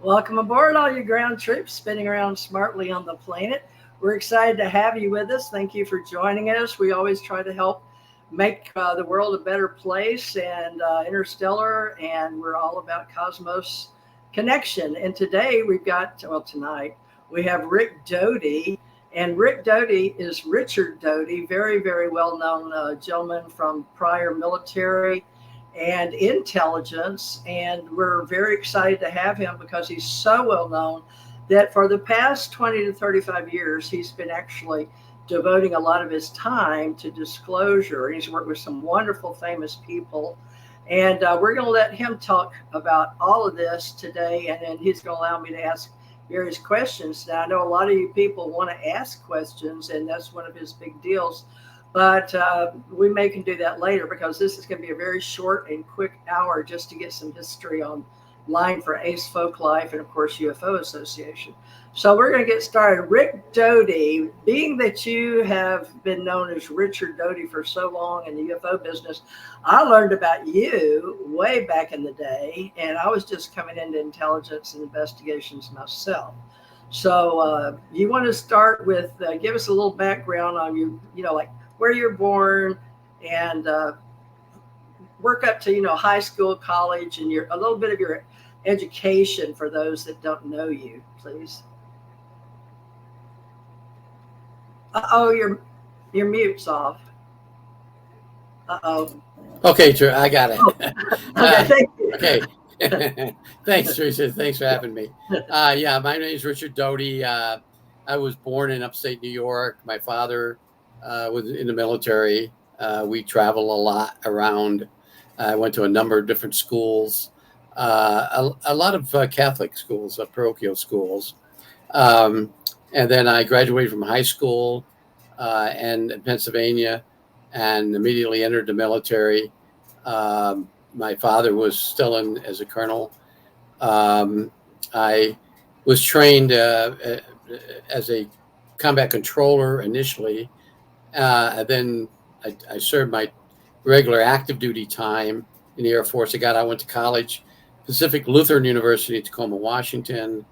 Welcome aboard, all you ground troops spinning around smartly on the planet. We're excited to have you with us. Thank you for joining us. We always try to help make the world a better place and interstellar, and we're all about cosmos connection. And today we've got, well, tonight we have Rick Doty. And Rick Doty is RIchard Doty, very, very well-known gentleman from prior military and intelligence. And we're very excited to have him because he's so well-known that for the past 20 to 35 years, he's been actually devoting a lot of his time to disclosure. He's worked with some wonderful, famous people. And we're going to let him talk about all of this today. And then he's going to allow me to ask various questions. Now, I know a lot of you people want to ask questions, and that's one of his big deals. But we can do that later because this is going to be a very short and quick hour just to get some history online for Ace Folk Life and, of course, UFO Association. So we're going to get started. Rick Doty, being that you have been known as RIchard Doty for so long in the UFO business, I learned about you way back in the day, and I was just coming into intelligence and investigations myself. So you want to start with, give us a little background on you, like where you're born and work up to, high school, college, and a little bit of your education for those that don't know you, please. Uh-oh, your mute's off. Uh-oh. Okay, Drew, I got it. Okay, thank you. Okay. Thanks, Theresa. Thanks for having me. Yeah, my name is RIchard Doty. I was born in upstate New York. My father was in the military. We travel a lot around. I went to a number of different schools, a lot of Catholic schools, parochial schools. And then I graduated from high school and in Pennsylvania and immediately entered the military. My father was still in as a colonel. I was trained as a combat controller initially. Then I served my regular active duty time in the Air Force. I went to college, Pacific Lutheran University in Tacoma, Washington.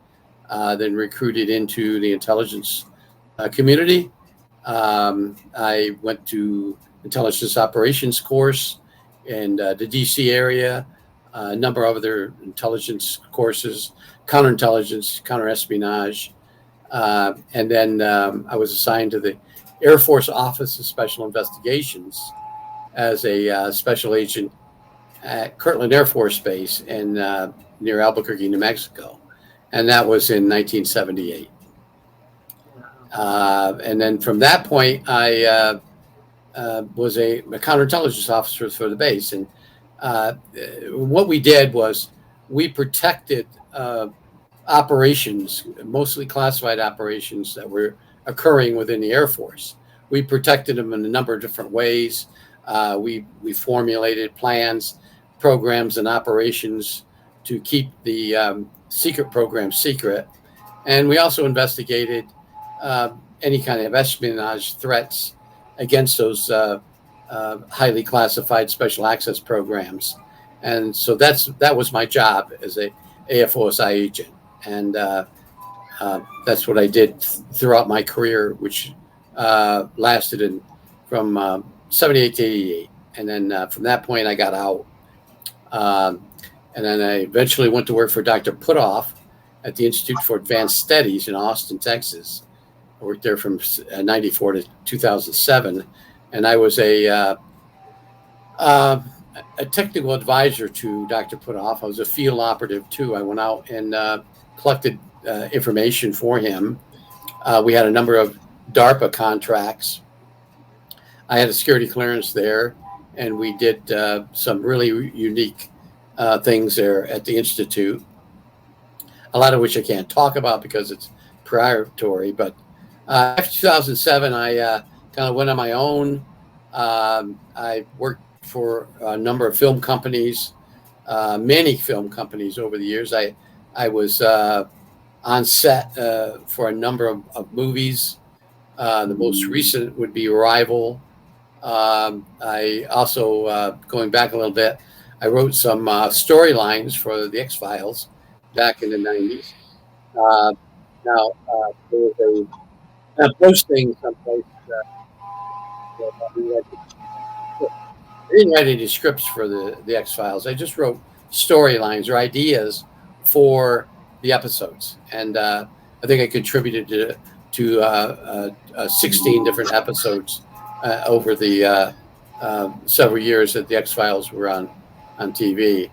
Then recruited into the intelligence community. I went to intelligence operations course in the DC area, a number of other intelligence courses, counterintelligence, counterespionage. And then I was assigned to the Air Force Office of Special Investigations as a special agent at Kirtland Air Force Base in near Albuquerque, New Mexico. And that was in 1978. And then from that point, I was a counterintelligence officer for the base. And what we did was we protected operations, mostly classified operations that were occurring within the Air Force. We protected them in a number of different ways. We formulated plans, programs, and operations to keep the secret program secret. And we also investigated any kind of espionage threats against those highly classified special access programs. And so that was my job as a AFOSI agent. And that's what I did throughout my career, which lasted from 78 to 88. And then from that point, I got out. And then I eventually went to work for Dr. Putoff at the Institute for Advanced Studies in Austin, Texas. I worked there from 94 to 2007. And I was a technical advisor to Dr. Putoff. I was a field operative, too. I went out and collected information for him. We had a number of DARPA contracts. I had a security clearance there, and we did some really unique things there at the Institute, a lot of which I can't talk about because it's proprietary. But after 2007, I kind of went on my own. I worked for a number of film companies, many film companies over the years. I was on set for a number of movies. The most recent would be Arrival. I also, going back a little bit, I wrote some storylines for the X-Files, back in the 90s. Now, there was a posting someplace. I didn't write any scripts for the X-Files. I just wrote storylines or ideas for the episodes, and I think I contributed to 16 different episodes over the several years that the X-Files were on TV.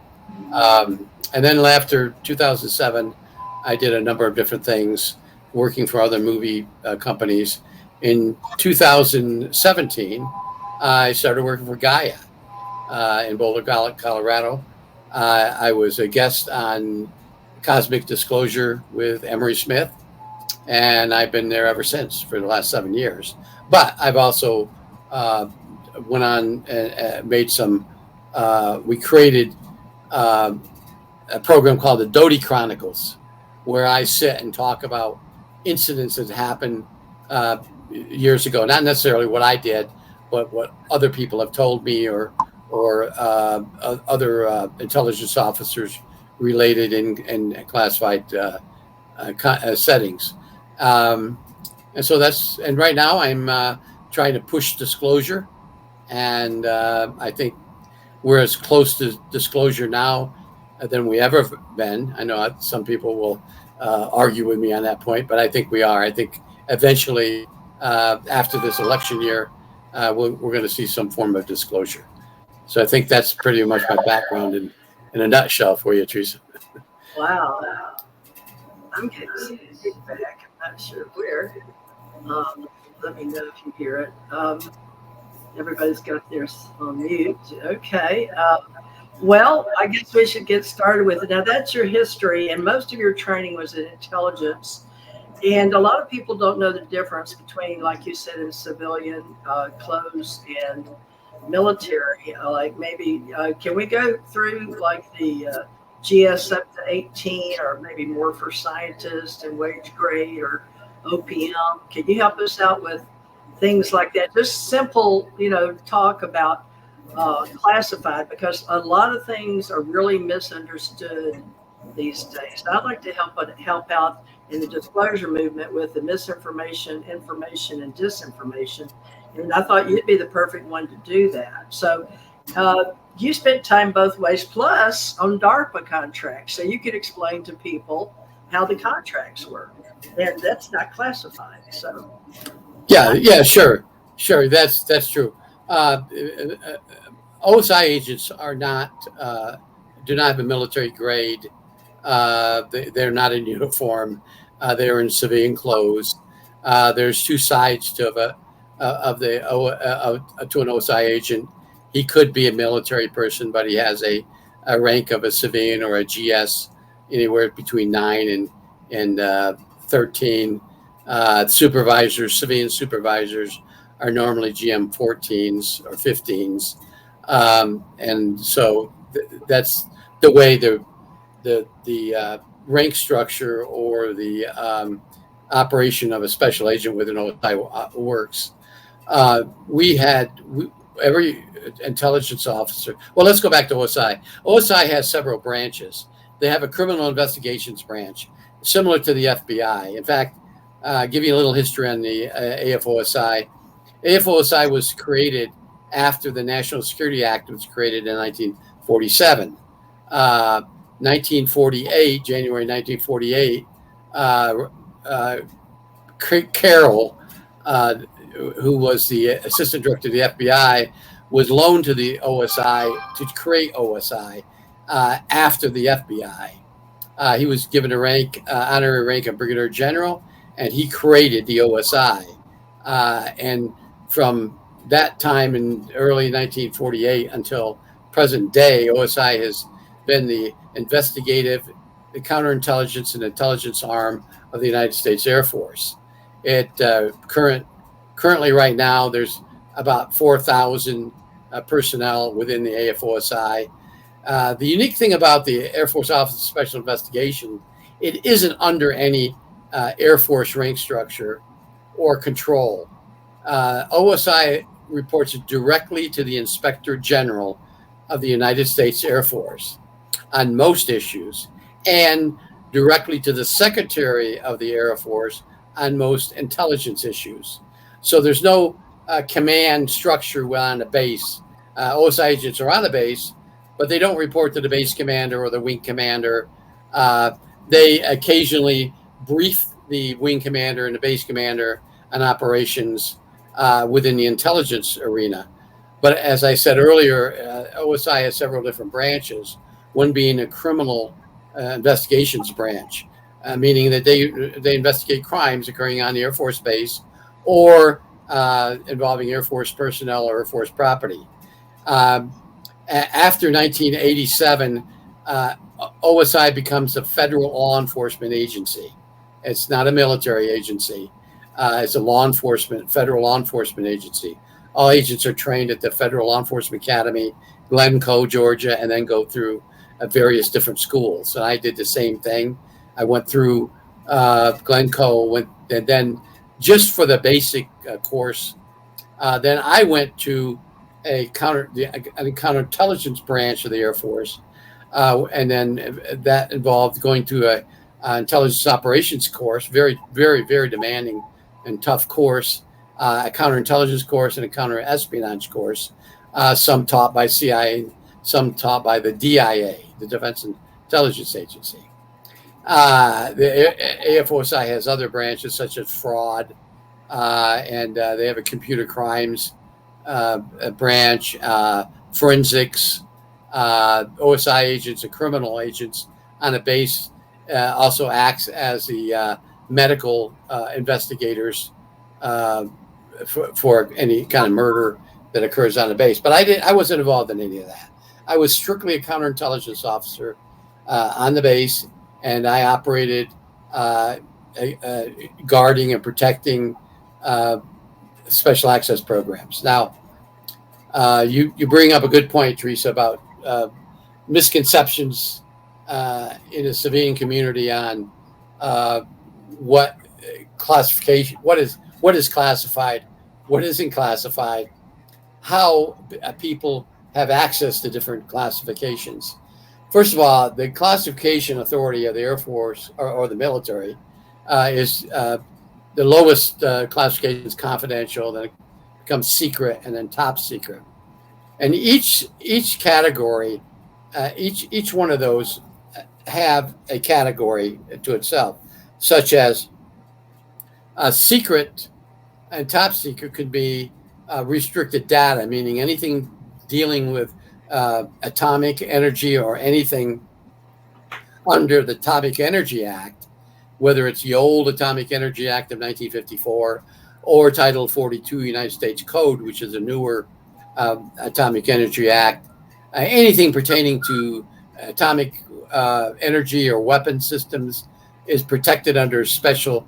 And then after 2007, I did a number of different things, working for other movie companies. In 2017, I started working for Gaia in Boulder, Colorado. I was a guest on Cosmic Disclosure with Emery Smith, and I've been there ever since for the last 7 years. But I've also went on and made some. We created a program called the Doty Chronicles, where I sit and talk about incidents that happened years ago. Not necessarily what I did, but what other people have told me, or other intelligence officers related in classified settings. And so and right now I'm trying to push disclosure, and I think we're as close to disclosure now than we ever been. I know some people will argue with me on that point, but I think we are. I think eventually, after this election year, we're going to see some form of disclosure. So I think that's pretty much my background in a nutshell for you, Theresa. Wow. I'm getting some feedback. I'm not sure where. Let me know if you hear it. Everybody's got theirs on mute. Okay. Well, I guess we should get started with it. Now, that's your history, and most of your training was in intelligence. And a lot of people don't know the difference between, like you said, in civilian clothes and military. Like maybe, can we go through like the GS up to 18, or maybe more for scientists and wage grade or OPM? Can you help us out with things like that? Just simple, talk about classified, because a lot of things are really misunderstood these days. I'd like to help out in the disclosure movement with the misinformation, information, and disinformation. And I thought you'd be the perfect one to do that. So you spent time both ways, plus on DARPA contracts. So you could explain to people how the contracts work. And that's not classified. So yeah, sure. That's true. OSI agents are do not have a military grade. They're not in uniform. They're in civilian clothes. There's two sides to an OSI agent. He could be a military person, but he has a rank of a civilian or a GS, anywhere between 9 and 13. Civilian supervisors are normally GM 14s or 15s. And so that's the way the rank structure or the operation of a special agent with an OSI works. Every intelligence officer. Well, let's go back to OSI. OSI has several branches. They have a criminal investigations branch, similar to the FBI. In fact, give you a little history on the AFOSI. AFOSI was created after the National Security Act was created in 1947. 1948, January 1948, Carroll, who was the assistant director of the FBI, was loaned to the OSI to create OSI after the FBI. He was given a honorary rank of brigadier general, and he created the OSI. And from that time in early 1948 until present day, OSI has been the investigative, the counterintelligence and intelligence arm of the United States Air Force. Currently right now, there's about 4,000 personnel within the AFOSI. The unique thing about the Air Force Office of Special Investigation, it isn't under any Air Force rank structure or control. OSI reports directly to the Inspector General of the United States Air Force on most issues. And directly to the Secretary of the Air Force on most intelligence issues. So there's no command structure on the base. OSI agents are on the base, but they don't report to the base commander or the wing commander. They occasionally brief the wing commander and the base commander on operations within the intelligence arena. But as I said earlier, OSI has several different branches, one being a criminal investigations branch, meaning that they investigate crimes occurring on the Air Force base or involving Air Force personnel or Air Force property. After 1987, OSI becomes a federal law enforcement agency. It's not a military agency. It's a federal law enforcement agency. All agents are trained at the Federal Law Enforcement Academy, Glencoe, Georgia, and then go through various different schools. And I did the same thing. I went through Glencoe, and then just for the basic course, then I went to a counterintelligence branch of the Air Force, and then that involved going to a intelligence operations course, very, very, very demanding and tough course, a counterintelligence course and a counterespionage course, some taught by CIA, some taught by the DIA, the Defense Intelligence Agency. The AFOSI has other branches such as fraud, and they have a computer crimes branch, forensics, OSI agents and criminal agents on a base also acts as the medical investigators for any kind of murder that occurs on the base. But I wasn't involved in any of that. I was strictly a counterintelligence officer on the base, and I operated guarding and protecting special access programs. Now, you bring up a good point, Theresa, about misconceptions in the civilian community on what classification, what is classified, what isn't classified, how people have access to different classifications. First of all, the classification authority of the Air Force or the military is the lowest classification is confidential, then it becomes secret, and then top secret. And each category, each one of those have a category to itself, such as secret and top secret could be restricted data, meaning anything dealing with atomic energy or anything under the Atomic Energy Act, whether it's the old Atomic Energy Act of 1954 or Title 42 United States Code, which is a newer Atomic Energy Act, anything pertaining to atomic energy or weapon systems is protected under a special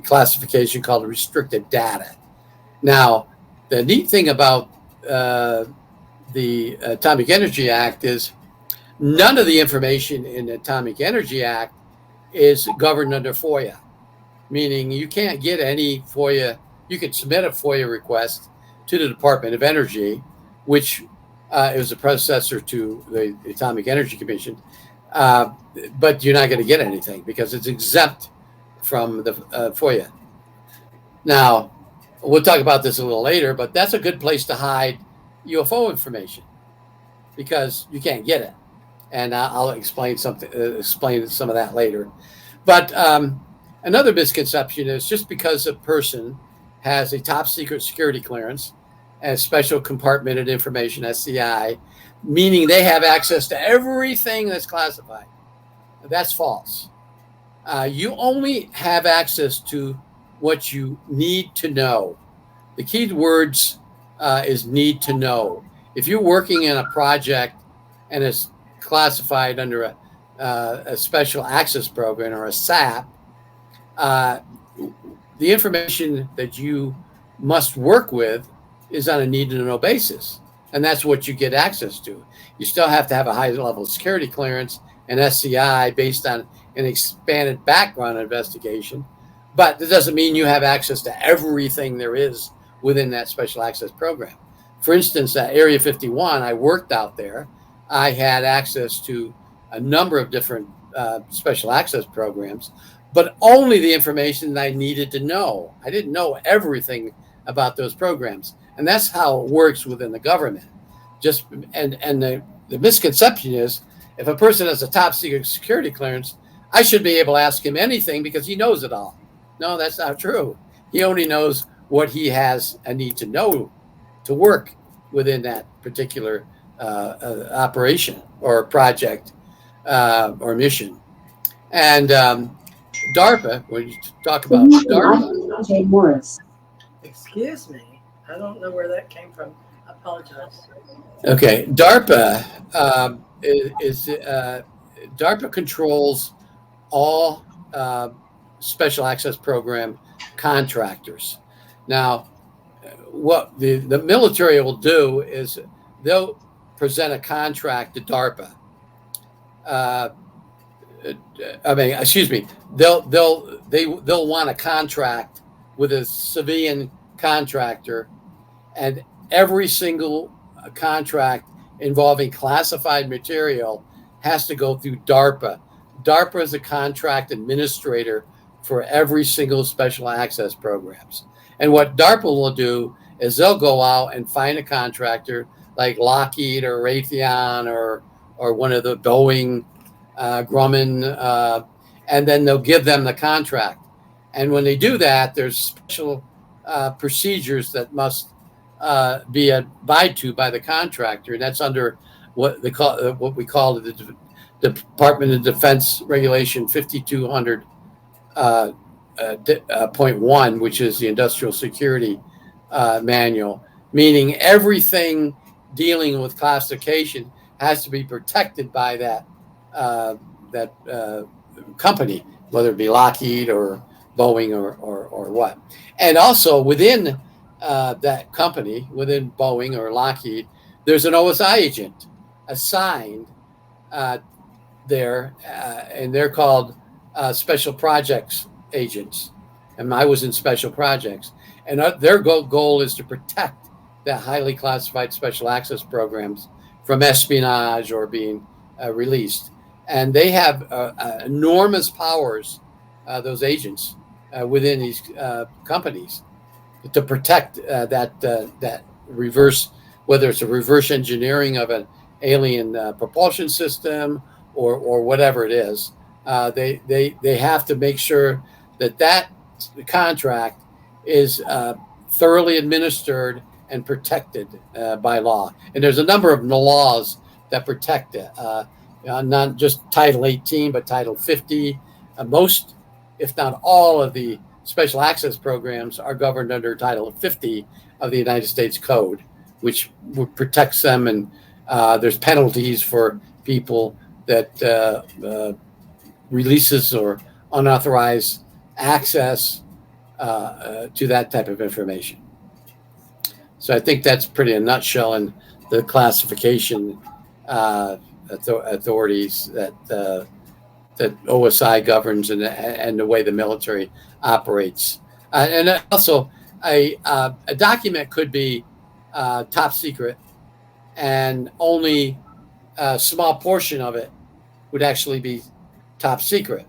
classification called restricted data. Now, the neat thing about the Atomic Energy Act is none of the information in the Atomic Energy Act is governed under FOIA, meaning you can't get any FOIA. You can submit a FOIA request to the Department of Energy, which is a predecessor to the Atomic Energy Commission, but you're not going to get anything because it's exempt from the FOIA. Now, we'll talk about this a little later, but that's a good place to hide UFO information because you can't get it. And I'll explain some of that later. But another misconception is just because a person has a top secret security clearance and special compartmented information, SCI, meaning they have access to everything that's classified. That's false. You only have access to what you need to know. The key words is need to know. If you're working in a project and it's classified under a special access program or a SAP, the information that you must work with is on a need to know basis. And that's what you get access to. You still have to have a high level of security clearance and SCI based on an expanded background investigation. But that doesn't mean you have access to everything there is within that special access program. For instance, at Area 51, I worked out there. I had access to a number of different special access programs, but only the information that I needed to know. I didn't know everything about those programs, and that's how it works within the government. The misconception is, if a person has a top secret security clearance, I should be able to ask him anything because he knows it all. No, that's not true. He only knows what he has a need to know to work within that particular operation or project or mission. And DARPA, when you talk about DARPA. Jay Morris. Excuse me. I don't know where that came from. I apologize. Okay, DARPA DARPA controls all special access program contractors. Now, what the military will do is they'll present a contract to DARPA. They'll want a contract with a civilian contractor, and every single contract involving classified material has to go through DARPA. DARPA is a contract administrator for every single special access programs. And what DARPA will do is they'll go out and find a contractor like Lockheed or Raytheon or one of the Boeing, Grumman, and then they'll give them the contract. And when they do that, there's special procedures that must be abided to by the contractor, and that's under what we call the Department of Defense Regulation 5200.1, which is the Industrial Security Manual, meaning everything dealing with classification has to be protected by that company, whether it be Lockheed or Boeing or what. And also within that company, within Boeing or Lockheed, there's an OSI agent assigned there, and they're called special projects agents. And I was in special projects, and their goal is to protect the highly classified special access programs from espionage or being released. And they have enormous powers, those agents within these companies, to protect that reverse, whether it's a reverse engineering of an alien propulsion system or whatever it is. They have to make sure that contract is thoroughly administered and protected by law. And there's a number of laws that protect it, not just Title 18, but Title 50. Most, if not all, of the special access programs are governed under Title 50 of the United States Code, which protects them. And there's penalties for people that releases or unauthorized access to that type of information. So I think that's pretty a nutshell in the classification authorities that OSI governs and the way the military operates. And also a document could be top secret, and only a small portion of it would actually be top secret.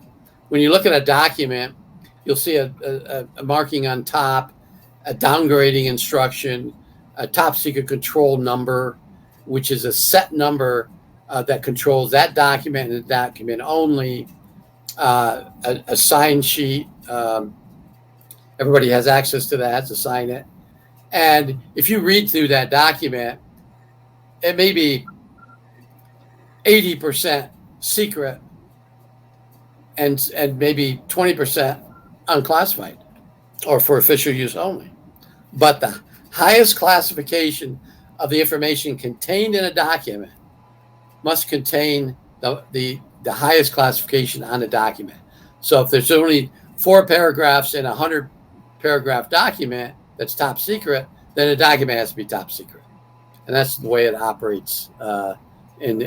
When you look at a document, you'll see a marking on top, a downgrading instruction, a top secret control number, which is a set number that controls that document and the document only, a sign sheet. Everybody has access to that to sign it. And if you read through that document, it may be 80% secret and maybe 20% unclassified or for official use only. But the highest classification of the information contained in a document must contain the highest classification on the document. So if there's only 4 paragraphs in a 100-paragraph document that's top secret, then the document has to be top secret. And that's the way it operates in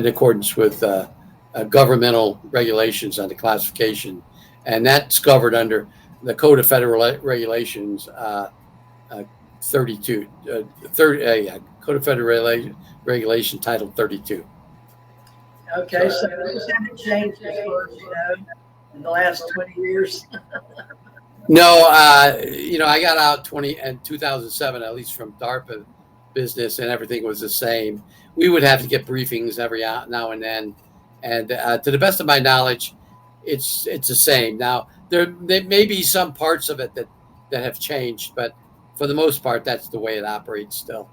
accordance with governmental regulations on the classification. And that's covered under the Code of Federal Regulations 32, Code of Federal Regulation Title 32. Okay, so things haven't changed as far as you know in the last 20 years. No, I got out in 2007, at least from DARPA business, and everything was the same. We would have to get briefings every now and then, and to the best of my knowledge, it's the same. Now there may be some parts of it that have changed, but for the most part, that's the way it operates still.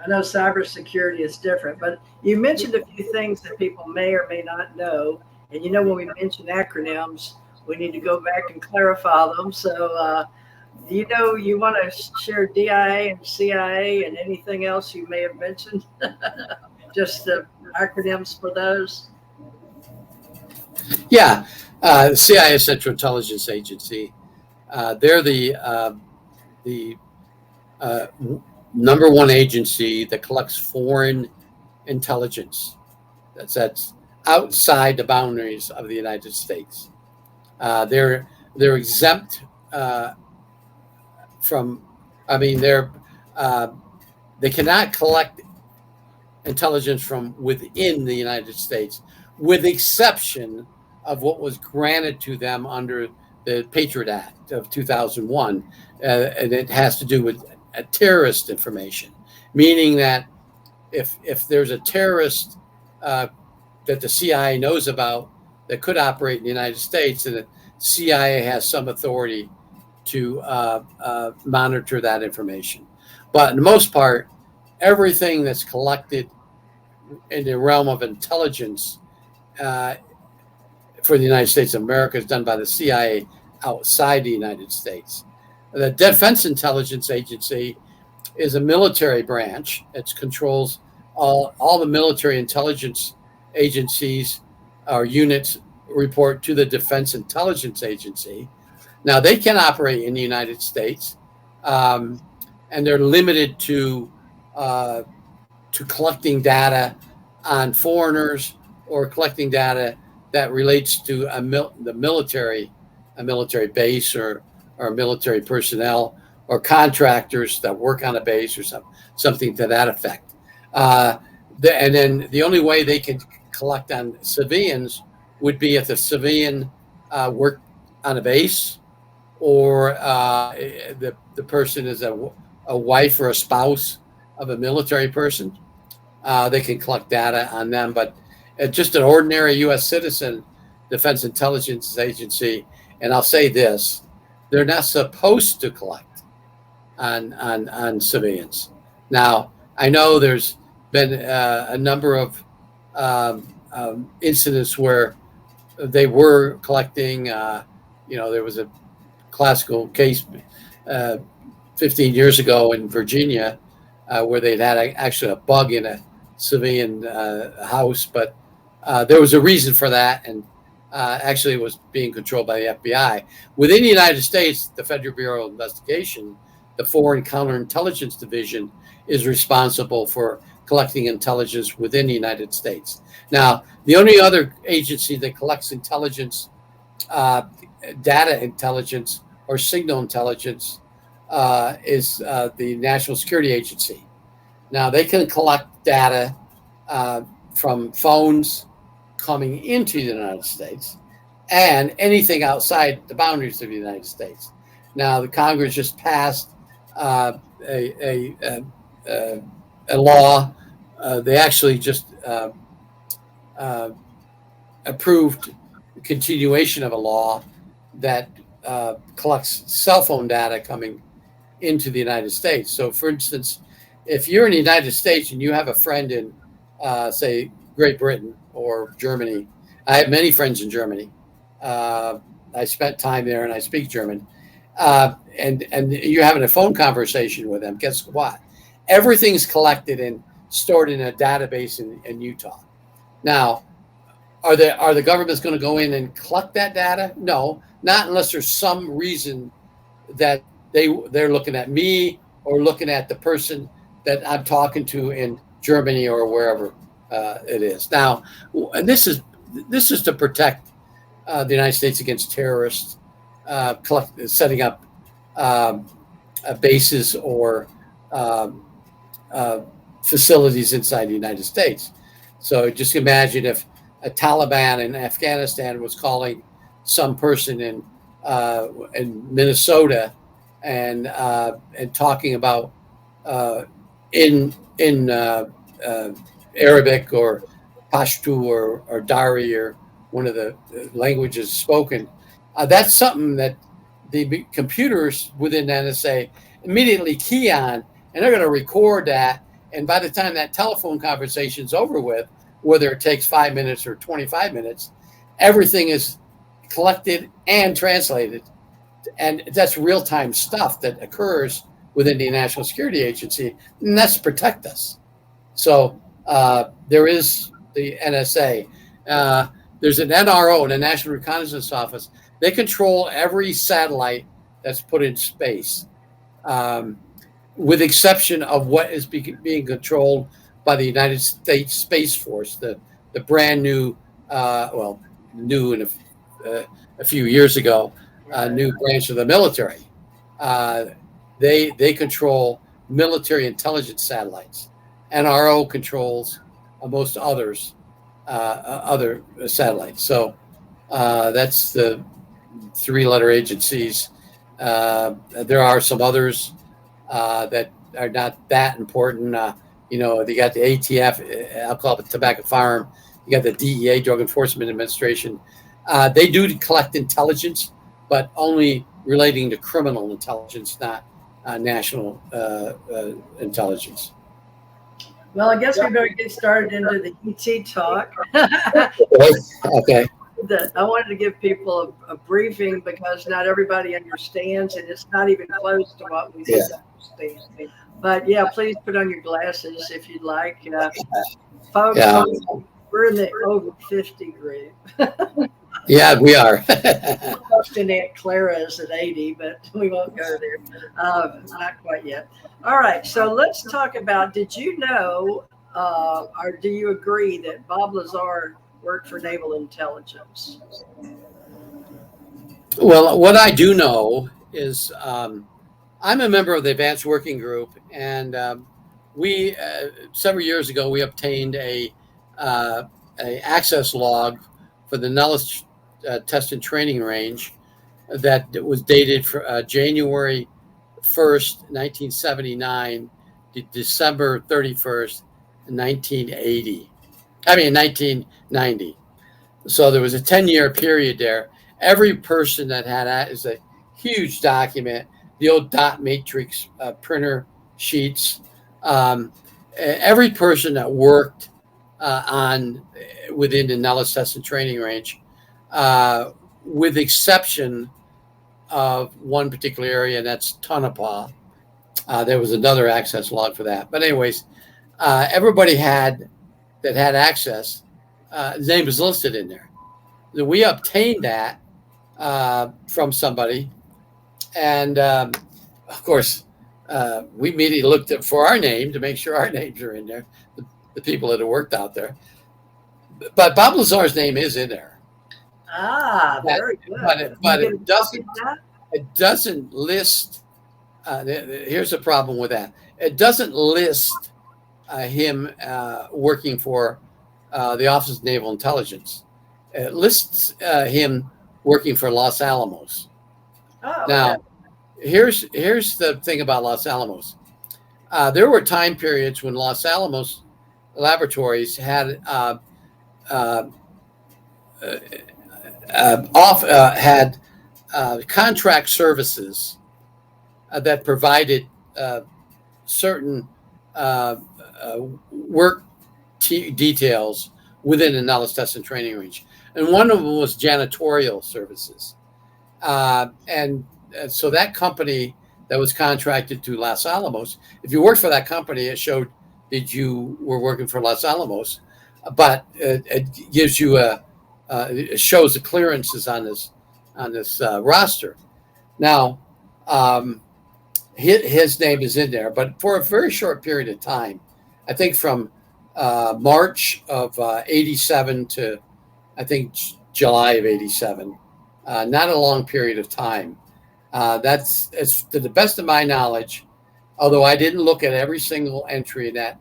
I know cybersecurity is different, but you mentioned a few things that people may or may not know. And when we mention acronyms, we need to go back and clarify them. So, you want to share DIA and CIA and anything else you may have mentioned? Just the acronyms for those? Yeah, CIA, Central Intelligence Agency. They're the number one agency that collects foreign intelligence. That's outside the boundaries of the United States. They're exempt from. I mean, they cannot collect intelligence from within the United States, with exception of what was granted to them under the Patriot Act of 2001, and it has to do with terrorist information, meaning that if there's a terrorist that the CIA knows about that could operate in the United States, and the CIA has some authority to monitor that information. But in the most part, everything that's collected in the realm of intelligence for the United States of America is done by the CIA outside the United States. The Defense Intelligence Agency is a military branch. It controls all the military intelligence agencies or units report to the Defense Intelligence Agency. Now, they can operate in the United States, and they're limited to collecting data on foreigners or collecting data that relates to the military, a military base or military personnel or contractors that work on a base or something to that effect. And then the only way they can collect on civilians would be if the civilian worked on a base, or the person is a wife or a spouse of a military person. They can collect data on them, but just an ordinary U.S. citizen, Defense Intelligence Agency, and I'll say this, they're not supposed to collect on civilians. Now, I know there's been a number of incidents where they were collecting. There was a classical case 15 years ago in Virginia where they'd had actually a bug in a civilian house, but there was a reason for that, and actually it was being controlled by the FBI. Within the United States, the Federal Bureau of Investigation, the Foreign Counterintelligence Division, is responsible for collecting intelligence within the United States. Now, the only other agency that collects intelligence, data intelligence or signal intelligence, is the National Security Agency. Now, they can collect data from phones coming into the United States and anything outside the boundaries of the United States. Now, the Congress just passed a law. They actually just approved the continuation of a law that collects cell phone data coming into the United States. So, for instance, if you're in the United States and you have a friend in, say, Great Britain or Germany, I have many friends in Germany. I spent time there and I speak German. And you're having a phone conversation with them. Guess what? Everything's collected and stored in a database in Utah. Now, are the governments going to go in and collect that data? No, not unless there's some reason that they're looking at me or looking at the person that I'm talking to in Germany or wherever it is. Now, and this is to protect the United States against terrorists setting up bases or facilities inside the United States. So just imagine if a Taliban in Afghanistan was calling some person in Minnesota and talking about in Arabic or Pashto or Dari or one of the languages spoken. That's something that the computers within NSA immediately key on, and they're going to record that. And by the time that telephone conversation is over with, whether it takes 5 minutes or 25 minutes, everything is collected and translated. And that's real-time stuff that occurs within the National Security Agency, and that's to protect us. So there is the NSA. There's an NRO, the National Reconnaissance Office. They control every satellite that's put in space, with exception of what is being controlled by the United States Space Force, the brand new, new in a few years ago, new branch of the military. They control military intelligence satellites. NRO controls most others, other satellites. So that's the three-letter agencies. There are some others that are not that important. You got the ATF, Alcohol, Tobacco, Firearm. You got the DEA, Drug Enforcement Administration. They do collect intelligence, but only relating to criminal intelligence, not national intelligence. Well, I guess we better get started into the ET talk. Okay. I wanted to give people a briefing because not everybody understands, and it's not even close to what we understand. But yeah, please put on your glasses if you'd like. Folks, we're in the over 50 group. Yeah, we are. And Aunt Clara is at 80, but we won't go there. Not quite yet. All right, so let's talk about, did you know, or do you agree that Bob Lazar worked for Naval Intelligence? Well, what I do know is I'm a member of the Advanced Working Group, and we several years ago we obtained a access log for the Nellis Test and Training Range that was dated for January 1st, 1979 to December 31st, 1990. So there was a 10-year period there. Every person that had that is a huge document, the old dot matrix printer sheets. Every person that worked within the Nellis Test and Training Range, with exception of one particular area, and that's Tonopah. There was another access log for that. But anyways, everybody that had access, his name was listed in there. We obtained that from somebody. And of course, we immediately looked for our name to make sure our names are in there, the people that have worked out there. But Bob Lazar's name is in there. Very good. But it doesn't list. Here's the problem with that. It doesn't list him working for the Office of Naval Intelligence. It lists him working for Los Alamos. Now, here's the thing about Los Alamos. There were time periods when Los Alamos laboratories had contract services that provided certain work details within the Nellis Test and Training Range. And one of them was janitorial services. And so that company that was contracted to Los Alamos, if you worked for that company, it showed that you were working for Los Alamos, but it gives you it shows the clearances on this roster. Now, his name is in there, but for a very short period of time, I think from March of 87 to I think July of 87, not a long period of time. That's to the best of my knowledge, although I didn't look at every single entry in that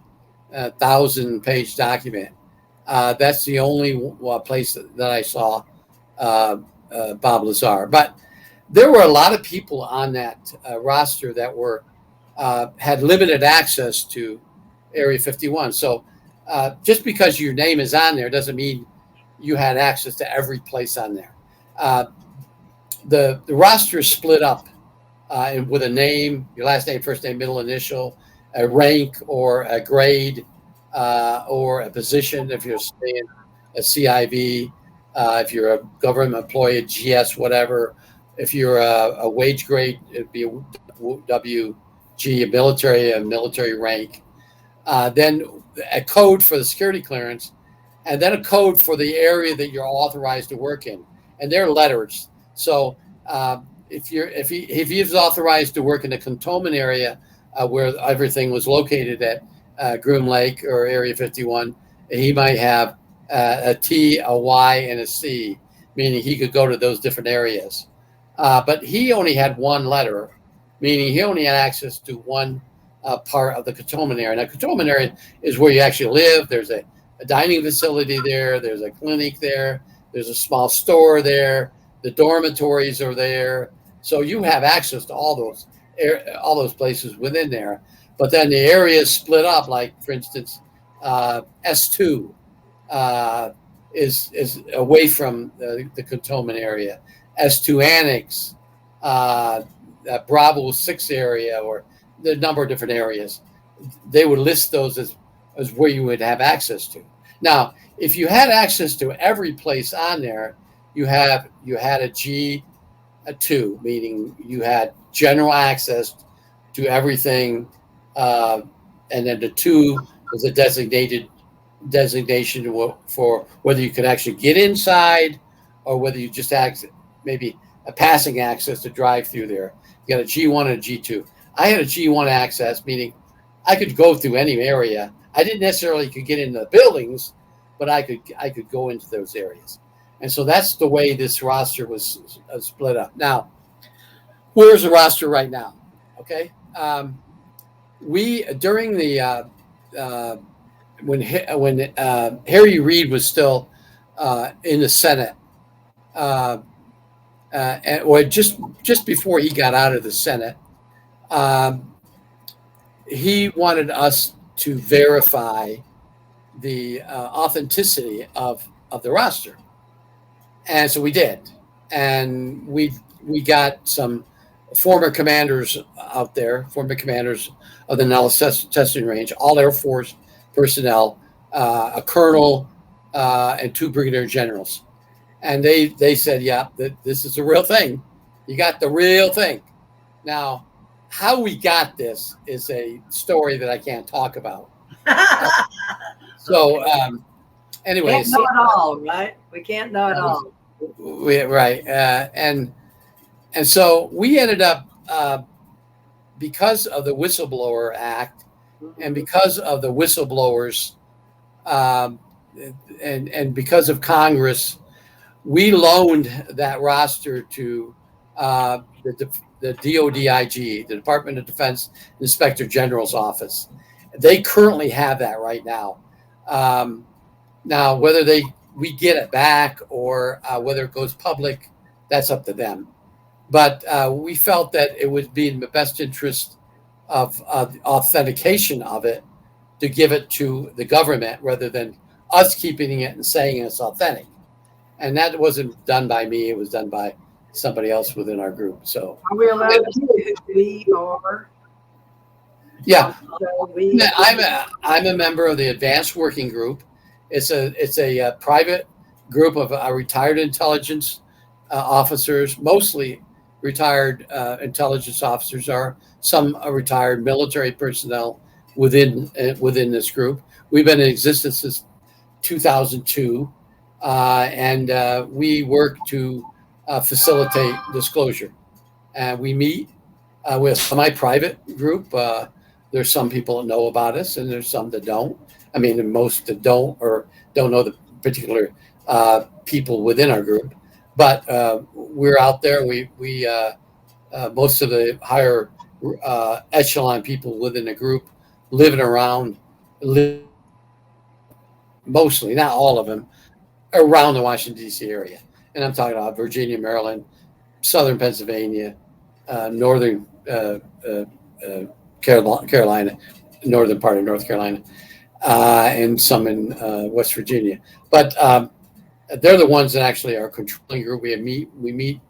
1,000-page document. That's the only place that I saw Bob Lazar. But there were a lot of people on that roster that were had limited access to Area 51. So just because your name is on there doesn't mean you had access to every place on there. The roster is split up with a name, your last name, first name, middle initial, a rank or a grade or a position if you're staying a CIV, if you're a government employee, a GS, whatever. If you're a wage grade, it'd be a WG, a military rank. Then a code for the security clearance, and then a code for the area that you're authorized to work in. And they're letters. So if he's authorized to work in the cantonment area where everything was located at Groom Lake or Area 51, he might have a T, a Y, and a C, meaning he could go to those different areas. But he only had one letter, meaning he only had access to one part of the cantonment area. Now, cantonment area is where you actually live. There's a dining facility there. There's a clinic there. There's a small store there. The dormitories are there. So you have access to all those places within there. But then the area is split up. Like, for instance, S2 is away from the cantonment area. S2 Annex, Bravo 6 area, or the number of different areas. They would list those as where you would have access to. Now, if you had access to every place on there, you had a G2, meaning you had general access to everything, and then the 2 was a designation for whether you could actually get inside or whether you just maybe a passing access to drive through there. You got a G1 and a G2. I had a G1 access, meaning I could go through any area. I didn't necessarily could get into the buildings, but I could go into those areas. And so that's the way this roster was split up. Now, where's the roster right now? Okay. We, during the, when Harry Reid was still in the Senate, or just before he got out of the Senate, he wanted us to verify the authenticity of the roster, and so we did, and we got some former commanders out there, former commanders of the Nellis testing range, all Air Force personnel, a colonel, and 2 brigadier generals. And they said, yeah, this is the real thing. You got the real thing. Now, how we got this is a story that I can't talk about. So, anyways. Can't know it all, right? We can't know it all. Right. And so we ended up, because of the Whistleblower Act and because of the whistleblowers, and because of Congress, we loaned that roster to the DODIG, the Department of Defense Inspector General's office. They currently have that right now. Now, whether we get it back or whether it goes public, that's up to them. But we felt that it would be in the best interest of authentication of it to give it to the government rather than us keeping it and saying it's authentic. And that wasn't done by me. It was done by somebody else within our group. So are we allowed to be or? Yeah, I'm a member of the Advanced Working Group. It's a private group of retired intelligence officers, mostly retired intelligence officers, are some retired military personnel within this group. We've been in existence since 2002. And we work to facilitate disclosure. And we meet with a semi-private group. There's some people that know about us, and there's some that don't. I mean, most that don't or don't know the particular people within our group. But we're out there. We most of the higher echelon people within the group living around mostly, not all of them, around the Washington, D.C. area. And I'm talking about Virginia, Maryland, southern Pennsylvania, northern Carolina, northern part of North Carolina, and some in West Virginia. But they're the ones that actually are controlling group. We meet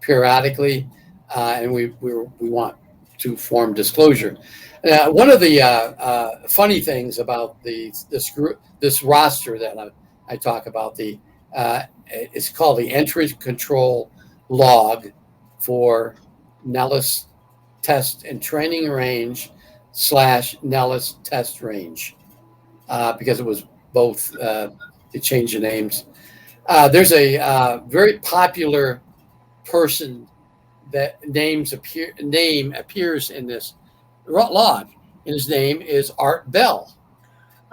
periodically, and we want to form disclosure. One of the funny things about this roster that I talk about, it's called the entry control log for Nellis Test and Training Range / Nellis Test Range, because it was both. They changed the names. There's a very popular person that name appears in this log, and his name is Art Bell.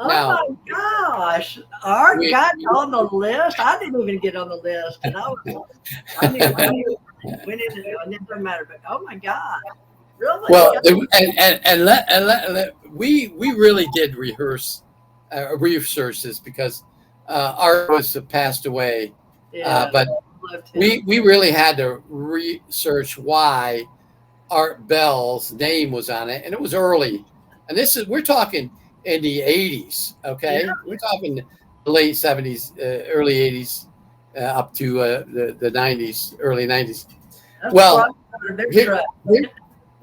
Oh my gosh, Art got on the list. I didn't even get on the list, and I knew went into it. It doesn't matter, but oh my God, really? Well, we really did research this because Art was passed away, but we really had to research why Art Bell's name was on it, and it was early. And we're talking in the 80s, okay? Yeah. We're talking the late 70s, early 80s, up to the 90s, early 90s. That's well,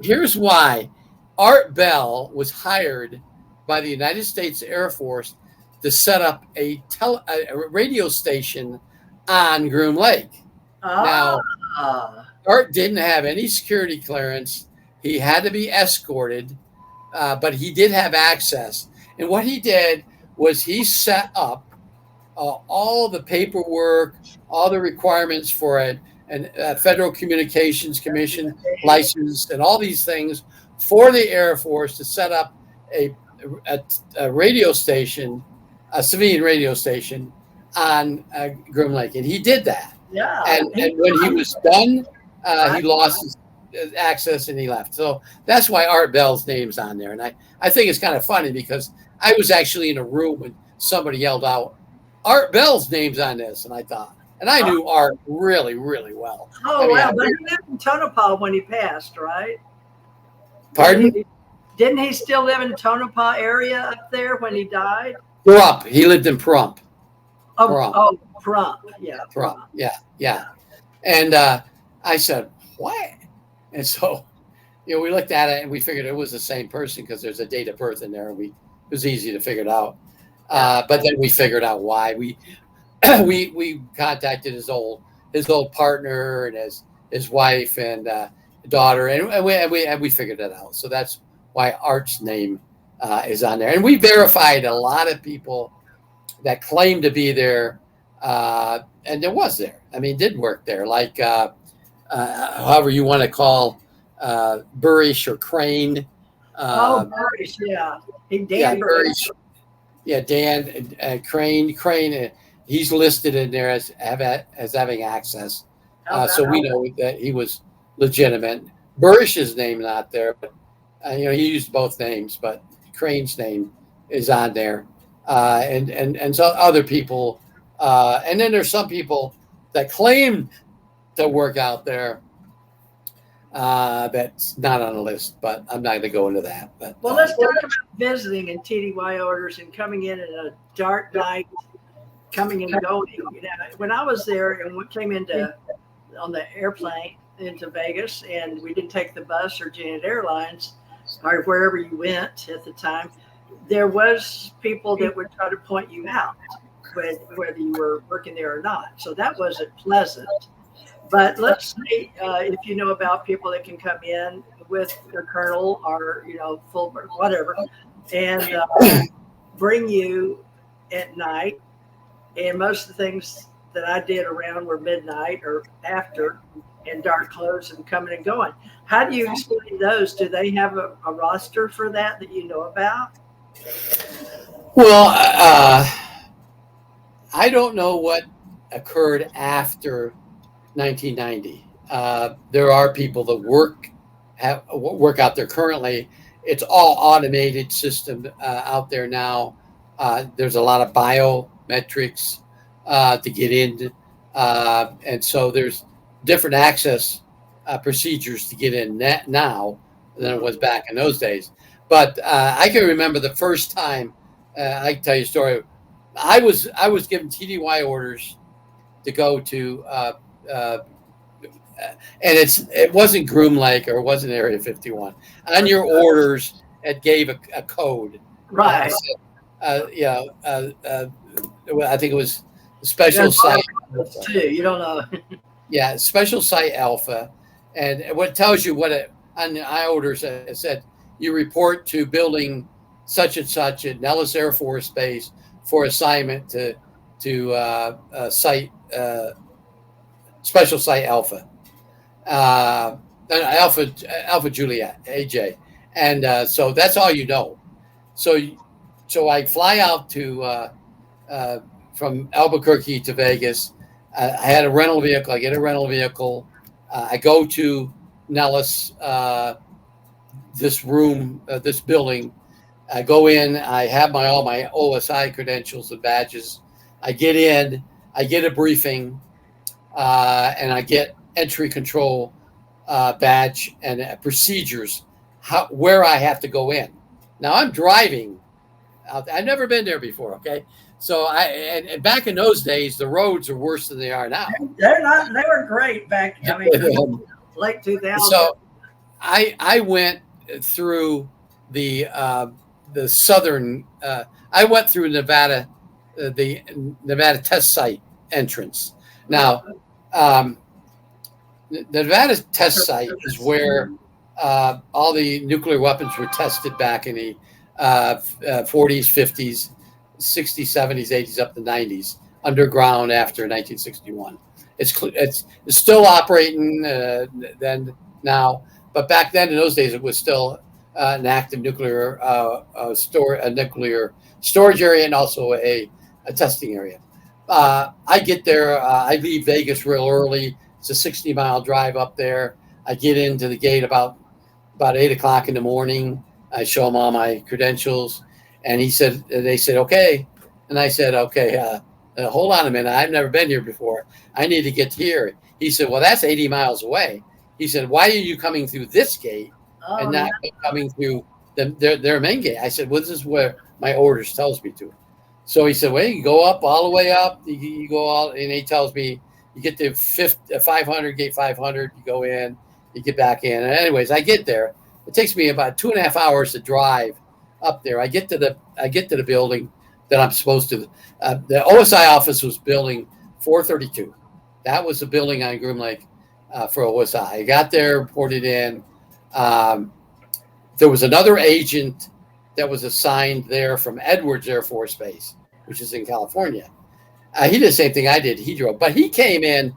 here's why. Art Bell was hired by the United States Air Force to set up a radio station on Groom Lake. Now, Art didn't have any security clearance. He had to be escorted, but he did have access. And what he did was he set up all the paperwork, all the requirements for a Federal Communications Commission license and all these things for the Air Force to set up a radio station, a civilian radio station on Groom Lake. And he did that. Yeah. And when he was done, he lost his access and he left. So that's why Art Bell's name's on there. And I think it's kind of funny because I was actually in a room when somebody yelled out, Art Bell's name's on this. And I thought, and I knew Art really, really well. Oh, wow. But he lived in Tonopah when he passed, right? Pardon? Didn't he still live in Tonopah area up there when he died? Pahrump. He lived in Pahrump. Pahrump. Yeah. Pahrump. Yeah. And I said, what? And so, we looked at it and we figured it was the same person because there's a date of birth in there. And it was easy to figure it out. But then we figured out why. We contacted his old partner and his wife and daughter, and we figured it out. So that's why Art's name is on there. And we verified a lot of people that claimed to be there, and there was there. I mean, did work there, like however you want to call Burish or Crane. Burish, yeah. Dan Burish. Yeah, Dan Crane. He's listed in there as having access. So we know that he was legitimate. Burish's name not there, but he used both names, but Crane's name is on there. And so other people, and then there's some people that claim to work out there that's not on the list, but I'm not going to go into that. But well, let's talk about visiting and TDY orders and coming in at a dark night, coming and going. When I was there and we came on the airplane into Vegas, and we didn't take the bus or Janette Airlines or wherever you went at the time, there was people that would try to point you out whether you were working there or not. So that wasn't pleasant. But let's say if you know about people that can come in with a colonel or full whatever, and bring you at night. And most of the things that I did around were midnight or after, in dark clothes and coming and going. How do you explain those? Do they have a roster for that you know about? Well, I don't know what occurred after 1990. There are people that work out there currently. It's all automated system out there now. There's a lot of biometrics to get in, and so there's different access procedures to get in now than it was back in those days. But I can remember the first time. I can tell you a story. I was given TDY orders to go to, and it wasn't Groom Lake or it wasn't Area 51. On your orders, it gave a code. Right. I think it was Special Site too. You don't know. Yeah, Special Site Alpha, and what tells you what it on the I orders it said you report to building such and such at Nellis Air Force Base for assignment to site Special Site Alpha, Alpha Juliet AJ, and so that's all you know. So I fly out to from Albuquerque to Vegas. I had a rental vehicle. I get a rental vehicle. I go to Nellis, this room, this building. I go in. I have all my OSI credentials and badges. I get in. I get a briefing, and I get entry control badge and procedures. Where I have to go in. Now I'm driving. I've never been there before. Okay. So and back in those days, the roads are worse than they are now. They're not. They were great back. I mean, late 2000. So I went through the southern. I went through Nevada, the Nevada test site entrance. Now, the Nevada test site is where all the nuclear weapons were tested back in the 40s, 50s. 60s, 70s, 80s, up to 90s, underground after 1961. It's still operating then now, but back then in those days it was still an active nuclear nuclear storage area and also a testing area. I get there. I leave Vegas real early. It's a 60-mile drive up there. I get into the gate about 8 o'clock in the morning. I show them all my credentials. And they said, okay. And I said, okay, hold on a minute. I've never been here before. I need to get here. He said, well, that's 80 miles away. He said, why are you coming through this gate and not coming through their main gate? I said, well, this is where my orders tells me to. So he said, well, you go up all the way up. You go all, and he tells me you get to 500, gate 500. You go in, you get back in. And anyways, I get there. It takes me about 2.5 hours to drive up there. I get to the building that I'm supposed to. The OSI office was building 432. That was the building on Groom Lake for OSI. I got there, reported in. There was another agent that was assigned there from Edwards Air Force Base, which is in California. He did the same thing I did. He drove, but he came in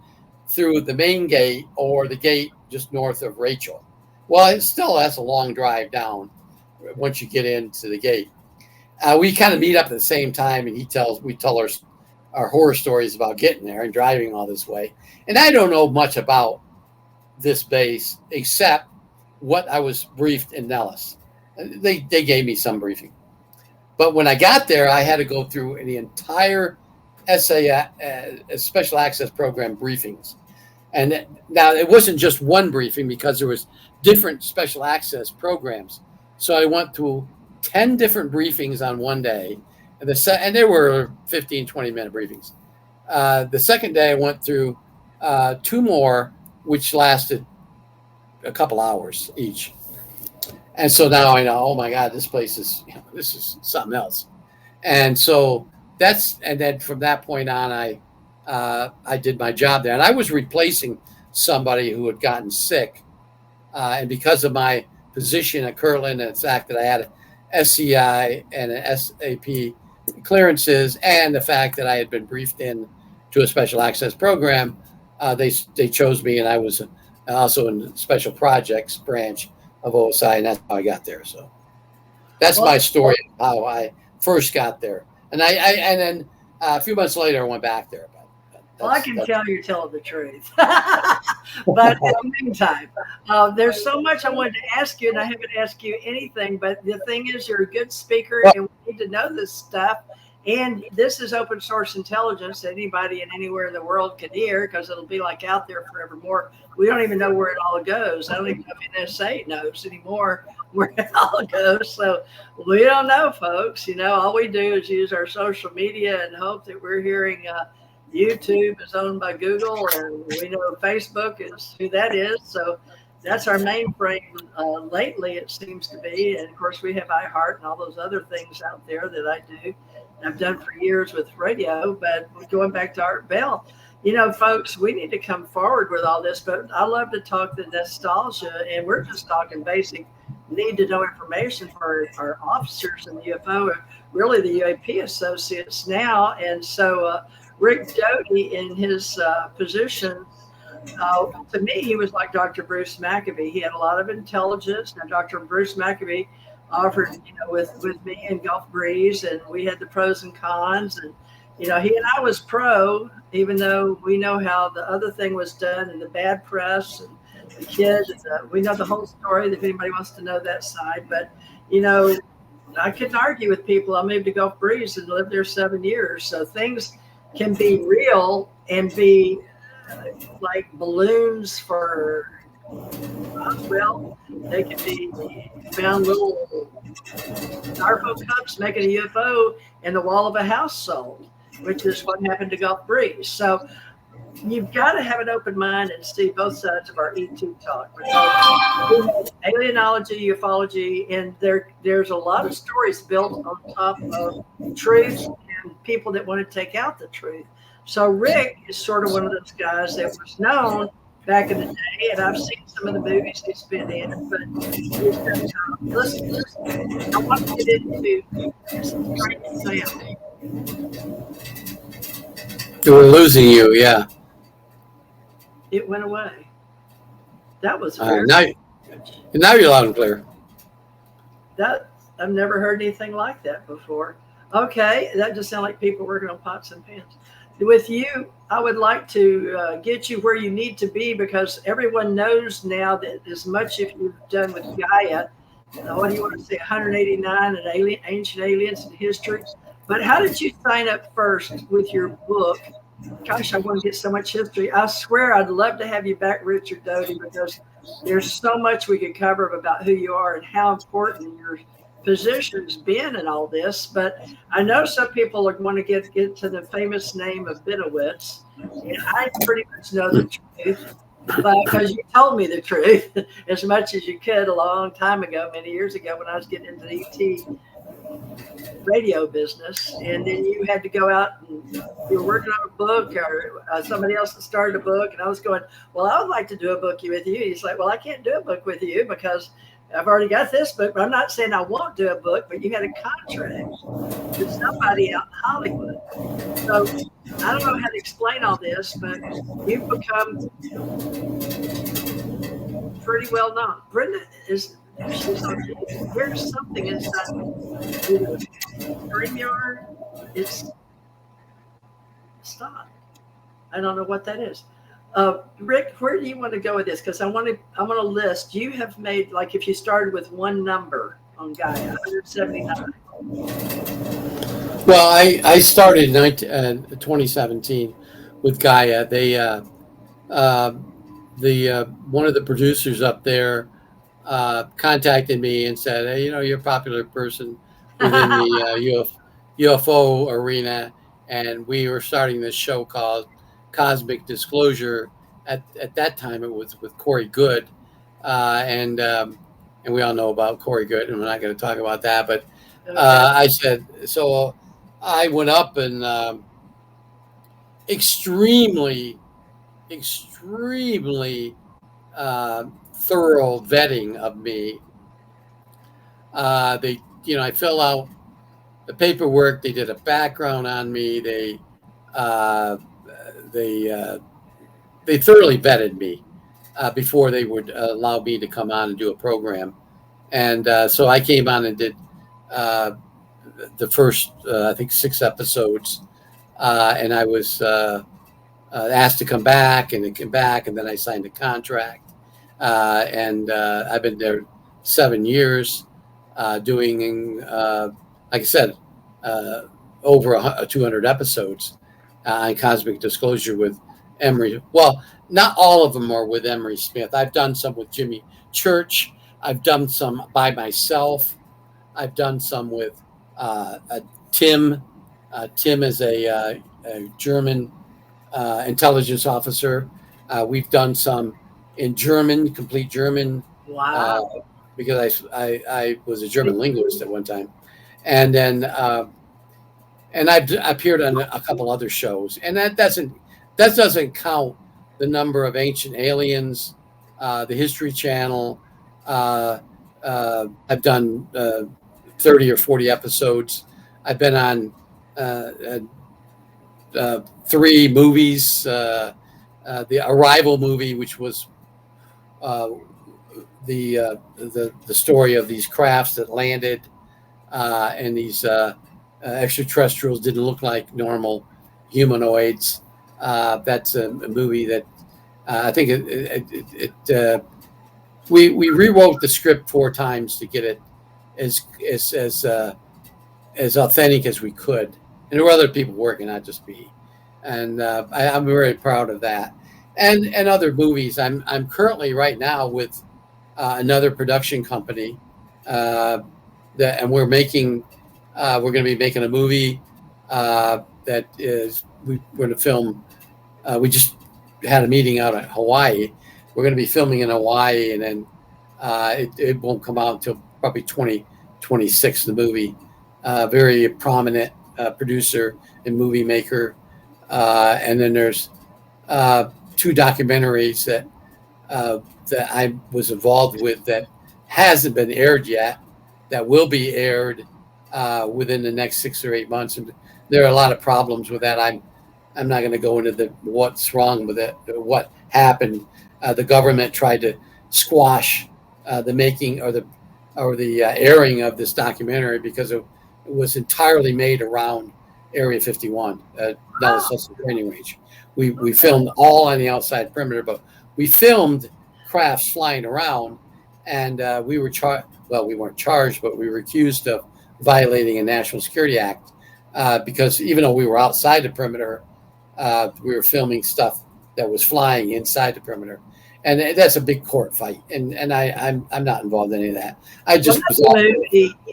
through the main gate or the gate just north of Rachel. Well, that's a long drive down once you get into the gate. We kind of meet up at the same time, and we tell our horror stories about getting there and driving all this way. And I don't know much about this base except what I was briefed in Nellis. They gave me some briefing. But when I got there, I had to go through the entire Special Access Program briefings. And now it wasn't just one briefing because there was different special access programs. So I went through 10 different briefings on one day, and they were 15, 20-minute briefings. The second day I went through 2 more, which lasted a couple hours each. And so now I know, oh my God, this place is, this is something else. And so and then from that point on, I did my job there. And I was replacing somebody who had gotten sick. And because of my position at Kirtland and the fact that I had SCI and an SAP clearances and the fact that I had been briefed in to a special access program, they chose me, and I was also in the special projects branch of OSI, and that's how I got there. So that's my story of how I first got there. And then a few months later, I went back there. Well, I can tell you're telling the truth. But in the meantime, there's so much I wanted to ask you, and I haven't asked you anything. But the thing is, you're a good speaker, and we need to know this stuff. And this is open source intelligence that anybody and anywhere in the world can hear, because it'll be like out there forevermore. We don't even know where it all goes. I don't even know if NSA knows anymore where it all goes. So we don't know, folks. You know, all we do is use our social media and hope that we're hearing YouTube is owned by Google, and we know Facebook is who that is. So that's our mainframe lately, it seems to be. And of course, we have iHeart and all those other things out there that I do. I've done for years with radio. But going back to Art Bell, you know, folks, we need to come forward with all this. But I love to talk the nostalgia, and we're just talking basic need to know information for our officers in the UFO, really the UAP associates now. And so Rick Doty, in his position, to me, he was like Dr. Bruce Maccabee. He had a lot of intelligence. Now, Dr. Bruce Maccabee offered, you know, with me and Gulf Breeze, and we had the pros and cons. And, you know, he and I was pro, even though we know how the other thing was done and the bad press and the kids. We know the whole story if anybody wants to know that side. But, you know, I couldn't argue with people. I moved to Gulf Breeze and lived there 7 years. So things can be real and be like balloons for, well, they can be found little styrofoam cups making a UFO in the wall of a house sold, which is what happened to Gulf Breeze. So you've got to have an open mind and see both sides of our ET talk. Alienology, ufology, and there's a lot of stories built on top of truth and people that want to take out the truth. So Rick is sort of one of those guys that was known back in the day, and I've seen some of the movies he's been in. But listen, I want to get into some strange sound. We're losing you, yeah. It went away. That was weird. Now you're loud and clear. That I've never heard anything like that before. Okay, that just sounds like people working on pots and pans. With you, I would like to get you where you need to be, because everyone knows now that as much if you've done with Gaia, what do you want to say, 189 and ancient aliens in history. But how did you sign up first with your book? Gosh, I want to get so much history. I swear I'd love to have you back, Richard Doty, because there's so much we could cover about who you are and how important your position's been in all this. But I know some people are going to get to the famous name of Bidowitz, and I pretty much know the truth, but because you told me the truth as much as you could a long time ago, many years ago, when I was getting into the ET radio business. And then you had to go out and you were working on a book, or somebody else that started a book, and I was going, well, I would like to do a book with you. He's like, well, I can't do a book with you because I've already got this book. But I'm not saying I won't do a book, but you had a contract with somebody out in Hollywood. So I don't know how to explain all this, but you've become pretty well known. Brenda is, there's something inside the StreamYard. It's stop. I don't know what that is. Rick, where do you want to go with this? Because I want to list. You have made, like, if you started with one number on Gaia, 179. Well, I started in 2017 with Gaia. They one of the producers up there contacted me and said, hey, you know, you're a popular person within the UFO arena, and we were starting this show called Cosmic Disclosure. At that time, it was with Corey Goode, and we all know about Corey Goode, and we're not going to talk about that. But I said, so I went up and extremely thorough vetting of me. They, you know, I fill out the paperwork. They did a background on me. They thoroughly vetted me before they would allow me to come on and do a program. And so I came on and did the first, I think, 6 episodes. And I was asked to come back, and it came back, and then I signed a contract, and I've been there 7 years, doing, like I said, over 200 episodes on Cosmic Disclosure with Emery. Well, not all of them are with Emery Smith. I've done some with Jimmy Church. I've done some by myself. I've done some with Tim. Tim is a German intelligence officer. We've done some in German, complete German. Wow. Because I was a German linguist at one time. And then and I've appeared on a couple other shows. And that doesn't count the number of Ancient Aliens, the History Channel. I've done 30 or 40 episodes. I've been on 3 movies. The Arrival movie, which was the story of these crafts that landed, and these extraterrestrials didn't look like normal humanoids. That's a movie that I think we rewrote the script 4 times to get it as authentic as we could, and there were other people working, not just me, and I'm very proud of that. And other movies. I'm currently right now with another production company and we're making we're going to be making a movie that is we're going to film. We just had a meeting out at Hawaii. We're going to be filming in Hawaii, and then it won't come out until probably 2026. The movie, very prominent producer and movie maker, and then there's 2 documentaries that I was involved with that hasn't been aired yet, that will be aired within the next 6 or 8 months. And there are a lot of problems with that. I'm not going to go into what's wrong with it, what happened. The government tried to squash the making or the airing of this documentary because it was entirely made around Area 51, Nellis Hudson Training Range. We filmed all on the outside perimeter, but we filmed crafts flying around, and we were charged. Well, we weren't charged, but we were accused of violating a National Security Act because even though we were outside the perimeter, we were filming stuff that was flying inside the perimeter, and that's a big court fight. And I'm not involved in any of that. I just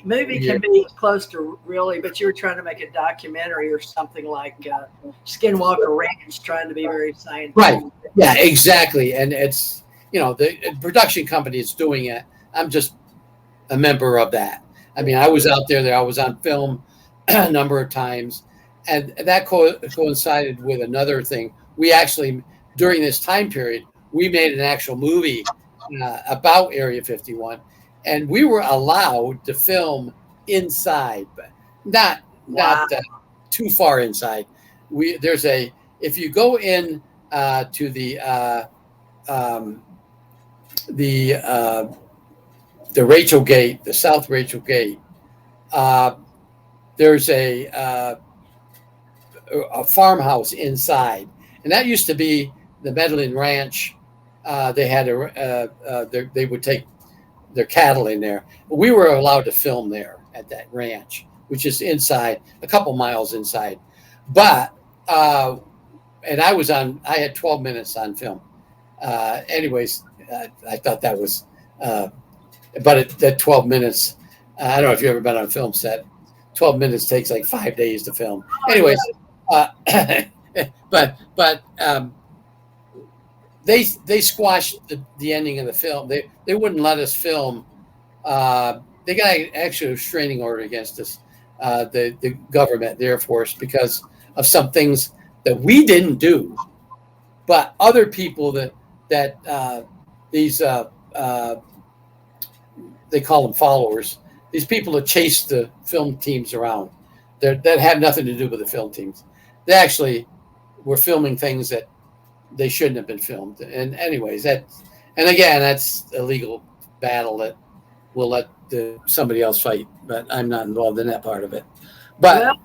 movie can be close to really, but you were trying to make a documentary or something like Skinwalker Ranch, trying to be very scientific. Right. Yeah, exactly. And it's, the production company is doing it. I'm just a member of that. I mean, I was out there. I was on film a number of times, and that coincided with another thing. We actually, during this time period, we made an actual movie about Area 51, and we were allowed to film inside, but not too far inside. If you go in to the Rachel Gate, the South Rachel Gate, there's a farmhouse inside, and that used to be the Medellin Ranch. They had they would take their cattle in there. But we were allowed to film there at that ranch, which is inside, a couple miles inside. But and I had 12 minutes on film. Anyways, I thought that was, but that 12 minutes, I don't know if you've ever been on a film set. 12 minutes takes like 5 days to film. Anyways, but they squashed the ending of the film. They wouldn't let us film. They got actually a restraining order against us, the government, the Air Force, because of some things that we didn't do, but other people that these they call them followers. These people that chase the film teams around, that had nothing to do with the film teams. They actually were filming things that they shouldn't have been filmed. And anyways, that's a legal battle that we'll let somebody else fight, but I'm not involved in that part of it. But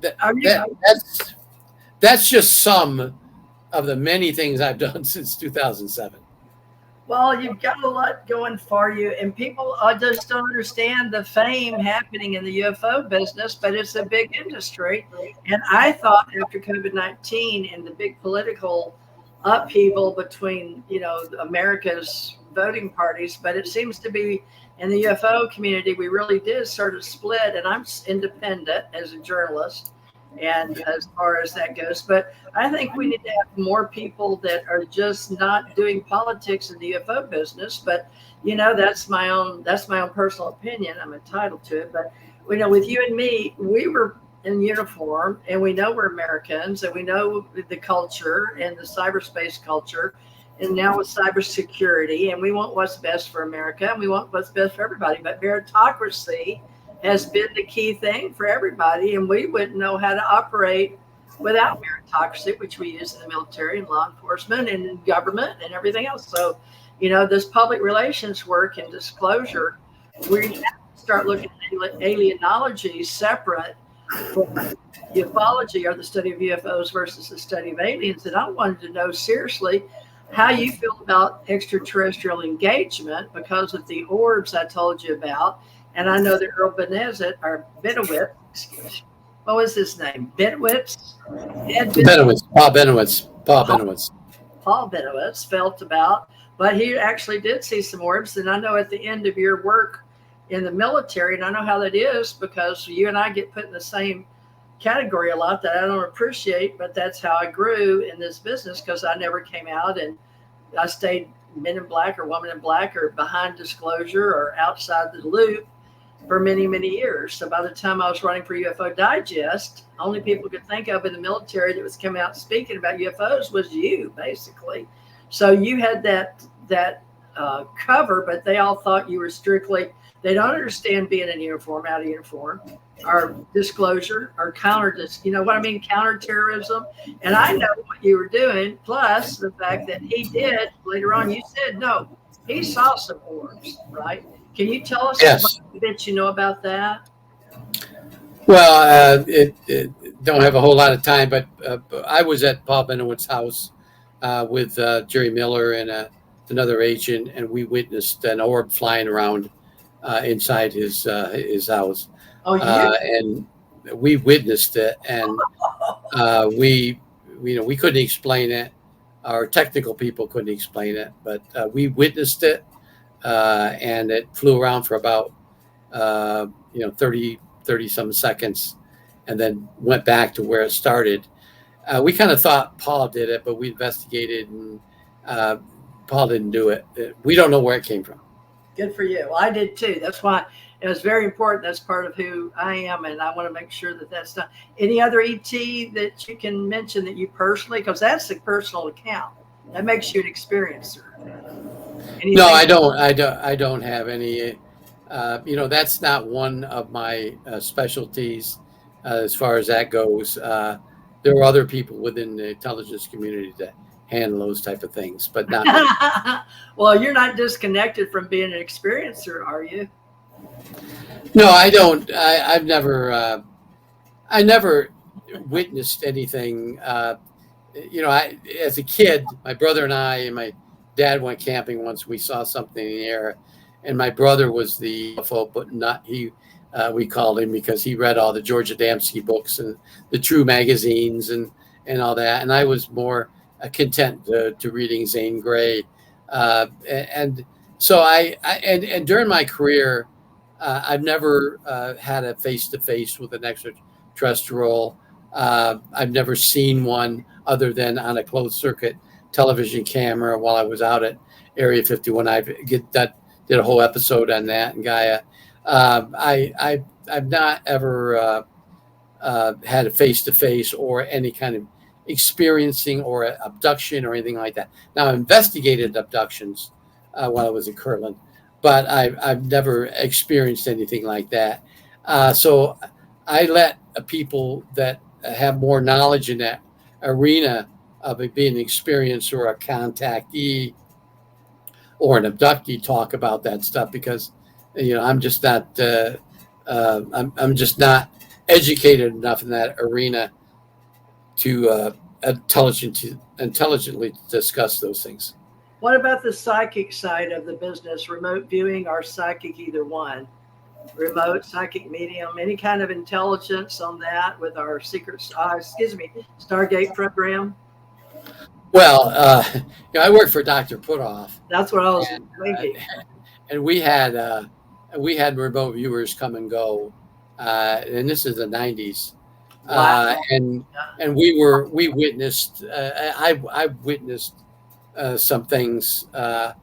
that's that's just some of the many things I've done since 2007. Well, you've got a lot going for you, and people just don't understand the fame happening in the UFO business, but it's a big industry. And I thought after COVID-19 and the big political upheaval between, America's voting parties, but it seems to be in the UFO community, we really did sort of split, and I'm independent as a journalist. And as far as that goes, but I think we need to have more people that are just not doing politics in the UFO business. But that's my own personal opinion. I'm entitled to it. But with you and me, we were in uniform, and we know we're Americans, and we know the culture and the cyberspace culture, and now with cybersecurity, and we want what's best for America, and we want what's best for everybody. But meritocracy has been the key thing for everybody, and we wouldn't know how to operate without meritocracy, which we use in the military and law enforcement and in government and everything else. So, this public relations work and disclosure, we have to start looking at alienology separate from ufology, or the study of UFOs, versus the study of aliens. And I wanted to know seriously how you feel about extraterrestrial engagement because of the orbs I told you about. And I know that Earl Benowitz, what was his name? Benowitz? Paul Benowitz felt about, but he actually did see some orbs. And I know at the end of your work in the military, and I know how that is because you and I get put in the same category a lot that I don't appreciate, but that's how I grew in this business because I never came out, and I stayed men in black or woman in black or behind disclosure or outside the loop for many, many years. So by the time I was running for UFO Digest, only people could think of in the military that was coming out speaking about UFOs was you, basically. So you had that cover, but they all thought you were strictly, they don't understand being in uniform, out of uniform, or disclosure, or counterterrorism. And I know what you were doing, plus the fact that he did, later on you said, no, he saw some orbs, right? Can you tell us a bit about that? Well, don't have a whole lot of time, but I was at Paul Benowitz's house with Jerry Miller and another agent, and we witnessed an orb flying around inside his house. Oh, yeah. And we witnessed it, and we couldn't explain it. Our technical people couldn't explain it, but we witnessed it. And it flew around for about 30 some seconds, and then went back to where it started. We kind of thought Paul did it, but we investigated, and Paul didn't do it. We don't know where it came from. Good for you. Well, I did too. That's why it was very important. That's part of who I am, and I want to make sure that that's done. Any other ET that you can mention that you personally, because that's a personal account, that makes you an experiencer. Anything? No, I don't have any. That's not one of my specialties as far as that goes. There are other people within the intelligence community that handle those type of things, but not. Well, you're not disconnected from being an experiencer, are you? No, I don't. I never witnessed anything. As a kid, my brother and I and my dad went camping once. We saw something in the air, and my brother was the UFO, but not he. We called him because he read all the George Adamski books and the True magazines and all that, and I was more content to reading Zane Grey, and so I during my career, I've never had a face-to-face with an extraterrestrial. I've never seen one other than on a closed circuit television camera while I was out at Area 51. I did a whole episode on that in Gaia. I've not ever had a face-to-face or any kind of experiencing or abduction or anything like that. Now, I investigated abductions while I was in Kirtland, but I've never experienced anything like that. So I let people that have more knowledge in that arena of it being an experience or a contactee or an abductee talk about that stuff, because I'm just not I'm just not educated enough in that arena intelligently discuss those things. What about the psychic side of the business? Remote viewing or psychic, either one? Remote, psychic, medium, any kind of intelligence on that with our Stargate program? Well, I work for Dr. Putoff. That's what I was thinking. And we had remote viewers come and go, and this is the 90s. Wow. And we witnessed. I witnessed some things, or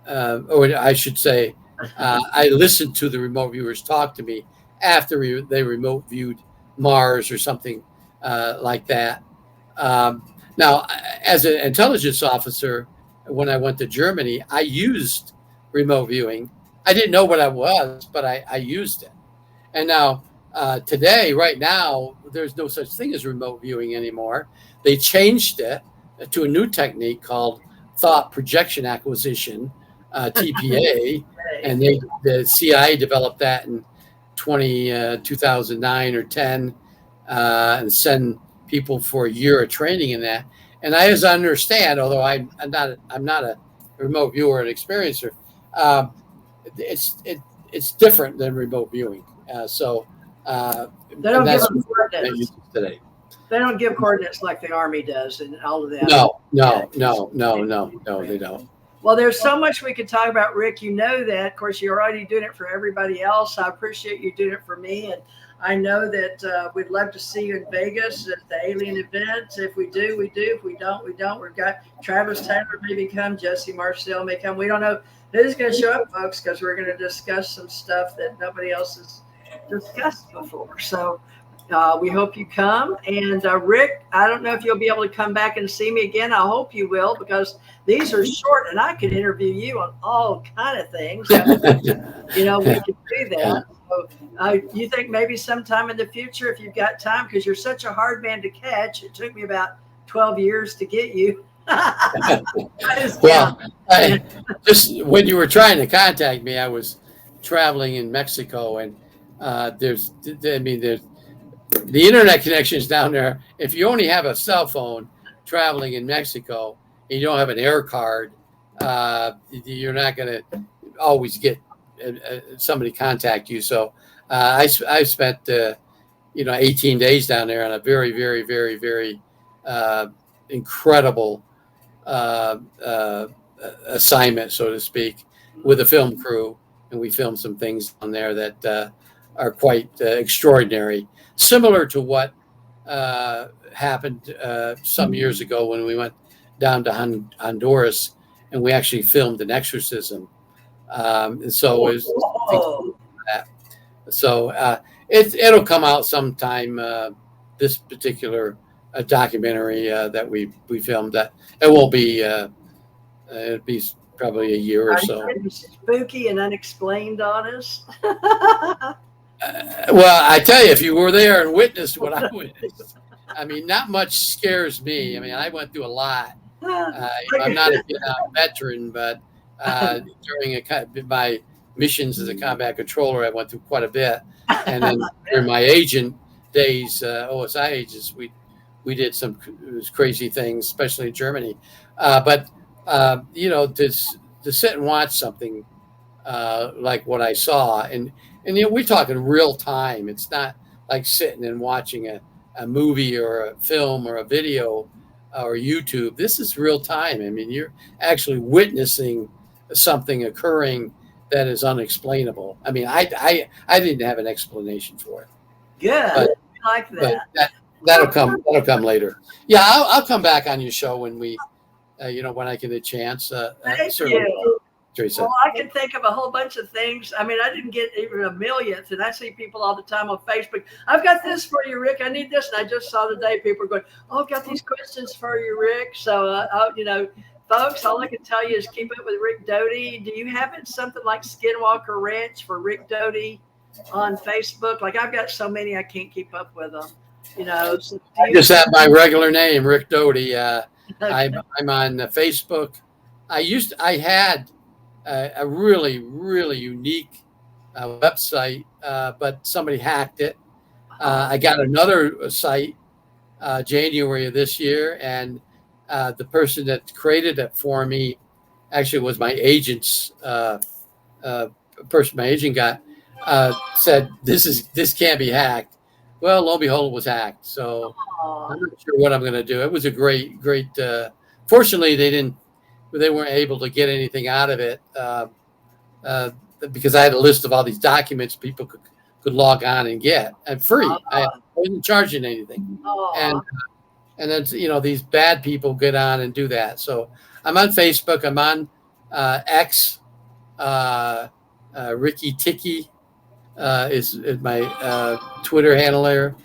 I should say, I listened to the remote viewers talk to me after they remote viewed Mars or something like that. Now, as an intelligence officer, when I went to Germany, I used remote viewing. I didn't know what I was, but I used it. And now, today, right now, there's no such thing as remote viewing anymore. They changed it to a new technique called thought projection acquisition, TPA, and the CIA developed that in 2009 or 10, and send people for a year of training in that. And as I understand, although I'm not a remote viewer and experiencer, it's different than remote viewing. They don't give them coordinates today. They don't give coordinates like the Army does and all of that. No, they don't. Well, there's so much we could talk about, Rick. You know that. Of course, you're already doing it for everybody else. I appreciate you doing it for me. And I know that we'd love to see you in Vegas at the alien event. If we do, we do. If we don't, we don't. We've got Travis Taylor maybe come. Jesse Marcel may come. We don't know who's going to show up, folks, because we're going to discuss some stuff that nobody else has discussed before. So we hope you come. And Rick, I don't know if you'll be able to come back and see me again. I hope you will, because these are short and I could interview you on all kind of things. We can do that. So you think maybe sometime in the future, if you've got time, because you're such a hard man to catch, it took me about 12 years to get you. Well, just when you were trying to contact me, I was traveling in Mexico, and there's the internet connections down there. If you only have a cell phone traveling in Mexico and you don't have an air card, you're not going to always get somebody contact you. So I spent 18 days down there on a very, very, very, very incredible assignment, so to speak, with a film crew, and we filmed some things on there that are quite extraordinary, similar to what happened some years ago when we went down to Honduras and we actually filmed an exorcism. And so it was that. So it'll come out sometime. This particular documentary that we filmed, that it won't be. It'll be probably a year or so. Spooky and unexplained on us. Well, I tell you, if you were there and witnessed what I witnessed, I mean, not much scares me. I mean, I went through a lot. I'm not a veteran, but during my missions as a combat controller, I went through quite a bit. And then during my agent days, OSI agents, we did some crazy things, especially in Germany. But to sit and watch something like what I saw, and we're talking real time. It's not like sitting and watching a movie or a film or a video or YouTube. This is real time. I mean, you're actually witnessing something occurring that is unexplainable. I mean, I didn't have an explanation for it. Good, but, I like that. That'll come later. Yeah, I'll come back on your show when we, when I get a chance. Thank you. Theresa. Well, I can think of a whole bunch of things. I mean, I didn't get even a millionth, and I see people all the time on Facebook. I've got this for you, Rick. I need this. And I just saw today people are going, "Oh, I've got these questions for you, Rick." So, folks, all I can tell you is keep up with Rick Doty. Do you have it something like Skinwalker Ranch for Rick Doty on Facebook? Like, I've got so many I can't keep up with them. So I just have my regular name, Rick Doty. I'm on Facebook. I had a really, really unique website, but somebody hacked it. I got another site January of this year, and the person that created it for me actually was my agent's person. My agent got said this can't be hacked. Well, lo and behold, it was hacked. So I'm not sure what I'm going to do. It was a great. Fortunately, they weren't able to get anything out of it because I had a list of all these documents people could log on and get and free. I wasn't charging anything, and then these bad people get on and do that. So I'm on Facebook. I'm on X. Ricky Ticky is my Twitter handler,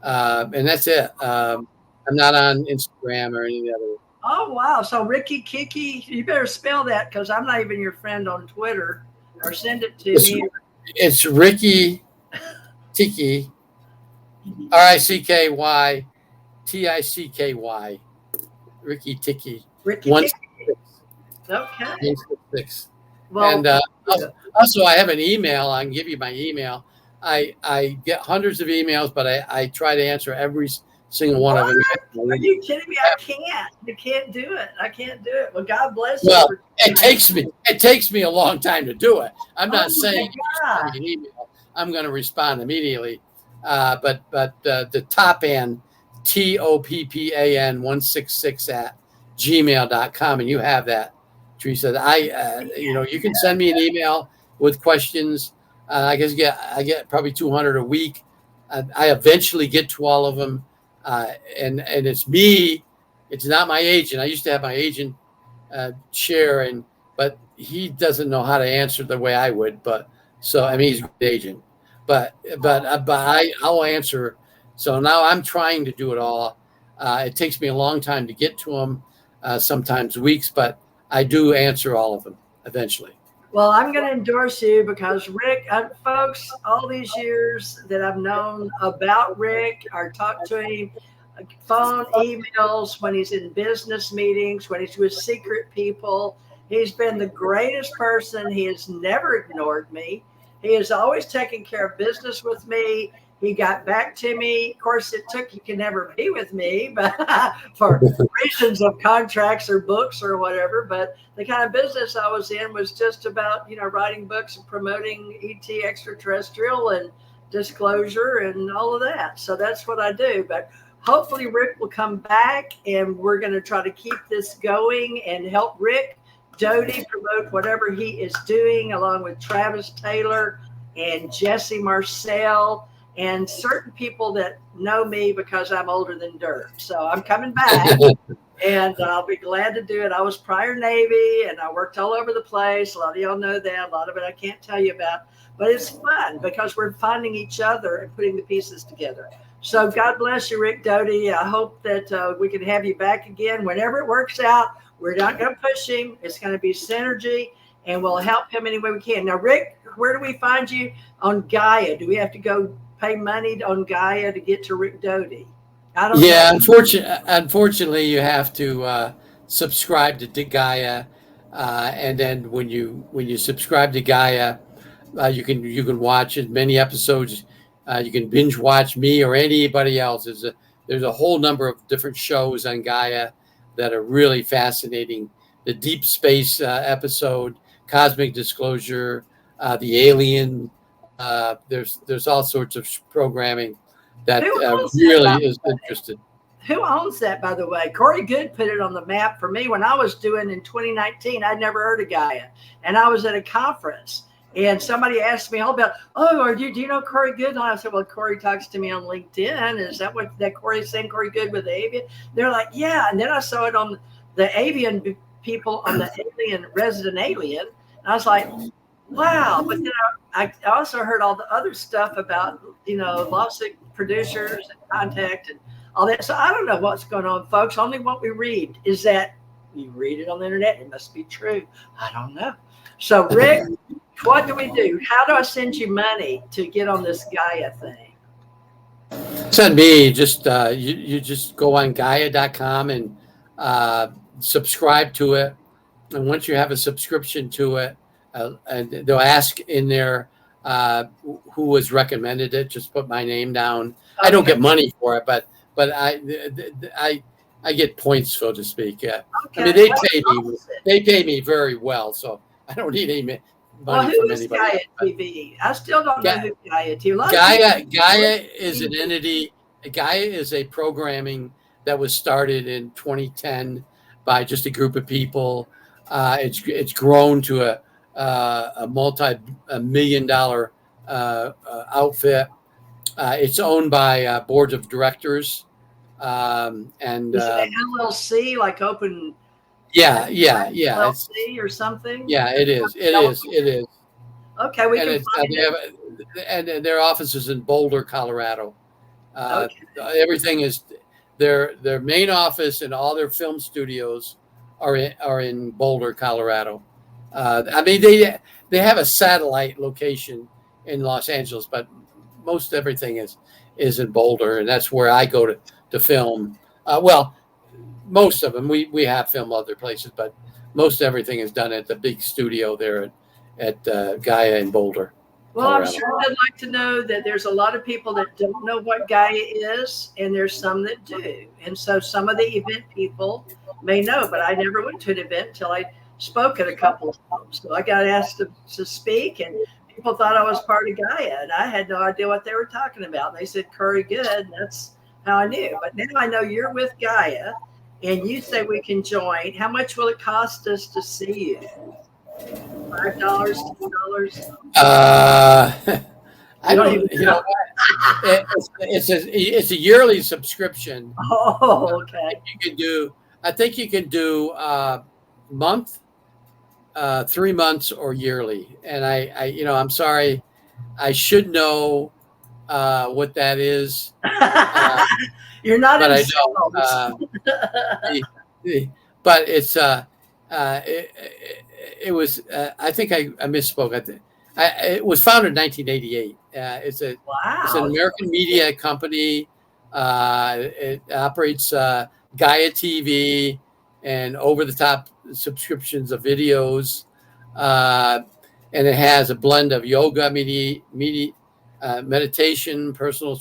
and that's it. I'm not on Instagram or any other. Oh, wow. So Ricky Kiki, you better spell that because I'm not even your friend on Twitter, or send it to me. It's Ricky Ticky, RICKY TICKY. Ricky Ticky. Ricky Ticky. Okay. 166. Well, And also, I have an email. I can give you my email. I get hundreds of emails, but I try to answer every single one of them. Are you kidding me? I can't do it. I can't do it. Well, God bless you. Well, it takes me a long time to do it. I'm not saying an email, I'm going to respond immediately. But the top end, TOPPAN 166 at gmail.com, and you have that, Theresa. You can send me an email with questions. I guess I get probably 200 a week. I eventually get to all of them. And it's me. It's not my agent. I used to have my agent share, but he doesn't know how to answer the way I would. He's a good agent. But I'll answer. So now I'm trying to do it all. It takes me a long time to get to them, sometimes weeks, but I do answer all of them eventually. Well, I'm going to endorse you because Rick, folks, all these years that I've known about Rick or talked to him, phone, emails, when he's in business meetings, when he's with secret people, he's been the greatest person. He has never ignored me. He has always taken care of business with me. He got back to me. Of course, he can never be with me, but for reasons of contracts or books or whatever. But the kind of business I was in was just about, writing books and promoting ET extraterrestrial and disclosure and all of that. So that's what I do. But hopefully Rick will come back, and we're going to try to keep this going and help Rick Doty promote whatever he is doing, along with Travis Taylor and Jesse Marcel and certain people that know me because I'm older than dirt. So I'm coming back, and I'll be glad to do it. I was prior Navy, and I worked all over the place. A lot of y'all know that. A lot of it I can't tell you about. But it's fun because we're finding each other and putting the pieces together. So God bless you, Rick Doty. I hope that we can have you back again whenever it works out. We're not going to push him. It's going to be synergy, and we'll help him any way we can. Now, Rick, where do we find you on Gaia? Do we have to go pay money on Gaia to get to Rick Doty? I don't know. Unfortunately, you have to subscribe to Gaia, and then when you subscribe to Gaia, you can watch as many episodes. You can binge watch me or anybody else. There's a whole number of different shows on Gaia that are really fascinating. The deep space episode, cosmic disclosure, the alien. There's all sorts of programming that really is interesting. Who owns that, by the way? Corey Good put it on the map for me when I was doing in 2019. I'd never heard of Gaia, and I was at a conference, and somebody asked me all about, do you know Corey Good? And I said, well, Corey talks to me on LinkedIn. Is that what that Corey's saying? Corey Good with the avian? They're like, yeah. And then I saw it on the avian people on the alien resident alien, and I was like, wow. But then I also heard all the other stuff about, lawsuit producers and contact and all that. So I don't know what's going on, folks. Only what we read is that you read it on the internet. It must be true. I don't know. So, Rick, what do we do? How do I send you money to get on this Gaia thing? Send me just you just go on Gaia.com and subscribe to it. And once you have a subscription to it, and they'll ask in there who was recommended it. Just put my name down. Okay. I don't get money for it, but but I get points, so to speak. Okay. I mean, they pay me very well, so I don't need any money from anybody. Gaia TV? I still don't know who Gaia TV. Gaia is an entity. Gaia is a programming that was started in 2010 by just a group of people. It's grown to a multi-million-dollar outfit. It's owned by boards of directors, and is it an LLC, like open? Yeah. LLC or something. Yeah, it is. Okay, we and and their office is in Boulder, Colorado. Okay. Everything is their main office and all their film studios are in Boulder, Colorado. I mean, they have a satellite location in Los Angeles, but most everything is in Boulder, and that's where I go to film. Well, most of them we have film other places, but most everything is done at the big studio there at Gaia in Boulder. Well, Colorado. I'm sure I'd like to know that there's a lot of people that don't know what Gaia is, and there's some that do. And so some of the event people may know, but I never went to an event until I spoke at a couple of times. So I got asked to speak, and people thought I was part of Gaia, and I had no idea what they were talking about. They said, Curry, good. And that's how I knew. But now I know you're with Gaia, and you say we can join. How much will it cost us to see you? $5, $10? I don't. You know, it's a yearly subscription. Oh, okay. I think you can do month, 3 months, or yearly. And I'm sorry, I should know what that is. You're not. But I don't. But it's it was. I think I misspoke. It was founded in 1988. It's an American media company. It operates Gaia TV and over-the-top subscriptions of videos, and it has a blend of yoga, meditation, personal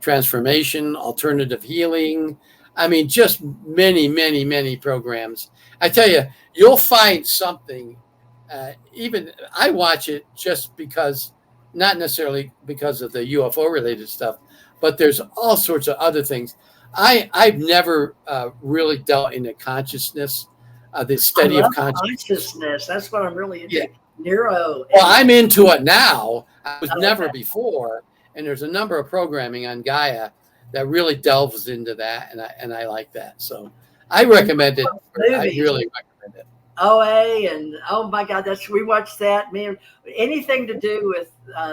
transformation, alternative healing. I mean, just many programs. I tell you, you'll find something. Even I watch it just because, not necessarily because of the UFO related stuff, but there's all sorts of other things. I've never really dealt in the consciousness, the study of consciousness. That's what I'm really into. Yeah. Neuro. Well, I'm into it now. I was never before, and there's a number of programming on Gaia that really delves into that, and I like that. So I recommend it. I really recommend it. OA and oh my God, we watched that, man. Anything to do with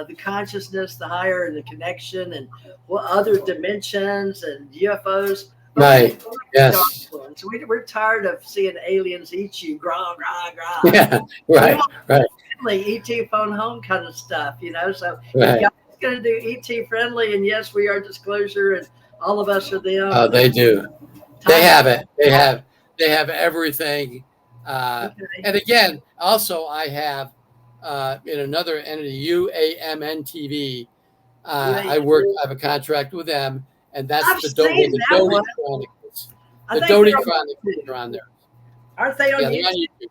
the consciousness, the higher, and the connection, and other dimensions and UFOs. Right. Yes. So we're tired of seeing aliens eat you, grah grah grah. Yeah. Right. Right. ET phone home kind of stuff, So right. It's going to do ET friendly, and yes, we are disclosure, and all of us are them. Oh, they do. They have it. They have everything. Okay. And again, also I have in another entity, UAMN TV. I have a contract with them, and that's the Doty Chronicles. The Doty Chronicles are on there. Aren't they on YouTube?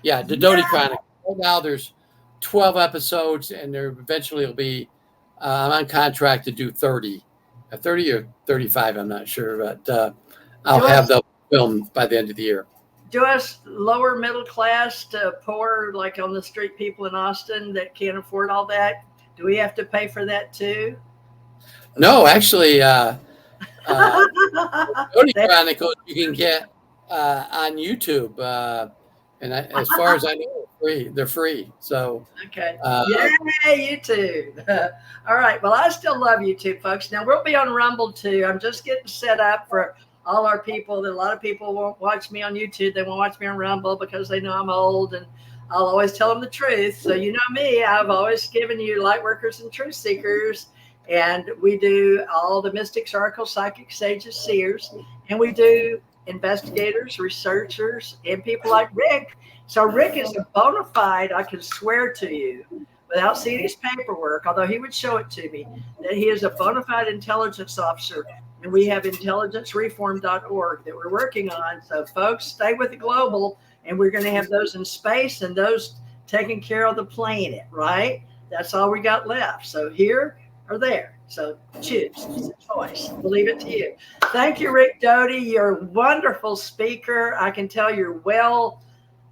Yeah, the Doty Chronicles. Right now there's 12 episodes, and there eventually will be. I'm on contract to do 30 or 35. I'm not sure, but I'll have the film by the end of the year. Do us lower middle class to poor, like on the street people in Austin that can't afford all that, do we have to pay for that too? No, actually, Doty Chronicles you can get on YouTube, and as far as I know, they're free. So okay, yay YouTube! All right, well, I still love YouTube, folks. Now we'll be on Rumble too. I'm just getting set up for all our people. That a lot of people won't watch me on YouTube. They won't watch me on Rumble because they know I'm old, and I'll always tell them the truth. So you know me, I've always given you light workers and truth seekers, and we do all the mystics, oracles, psychics, sages, seers, and we do investigators, researchers, and people like Rick. So Rick is a bona fide, I can swear to you, without seeing his paperwork, although he would show it to me, that he is a bona fide intelligence officer And we have intelligencereform.org that we're working on. So folks, stay with the global, and we're going to have those in space and those taking care of the planet, right? That's all we got left. So here or there. So choose. It's a choice. We'll leave it to you. Thank you, Rick Doty. You're a wonderful speaker. I can tell you're well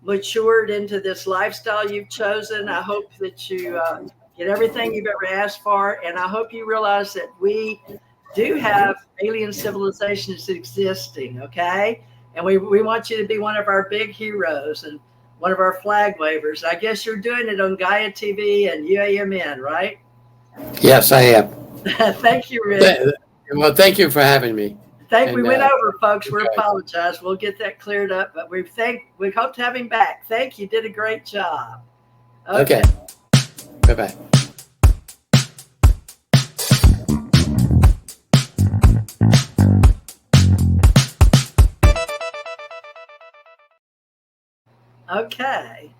matured into this lifestyle you've chosen. I hope that you get everything you've ever asked for. And I hope you realize that we do have alien civilizations existing, okay? And we want you to be one of our big heroes and one of our flag wavers. I guess you're doing it on Gaia TV and UAMN, right? Yes, I am. Thank you, Rick. Well, thank you for having me. We went over, folks. We apologize. We'll get that cleared up, but we hope to have him back. Thank you. Did a great job. Okay. Bye-bye. Okay.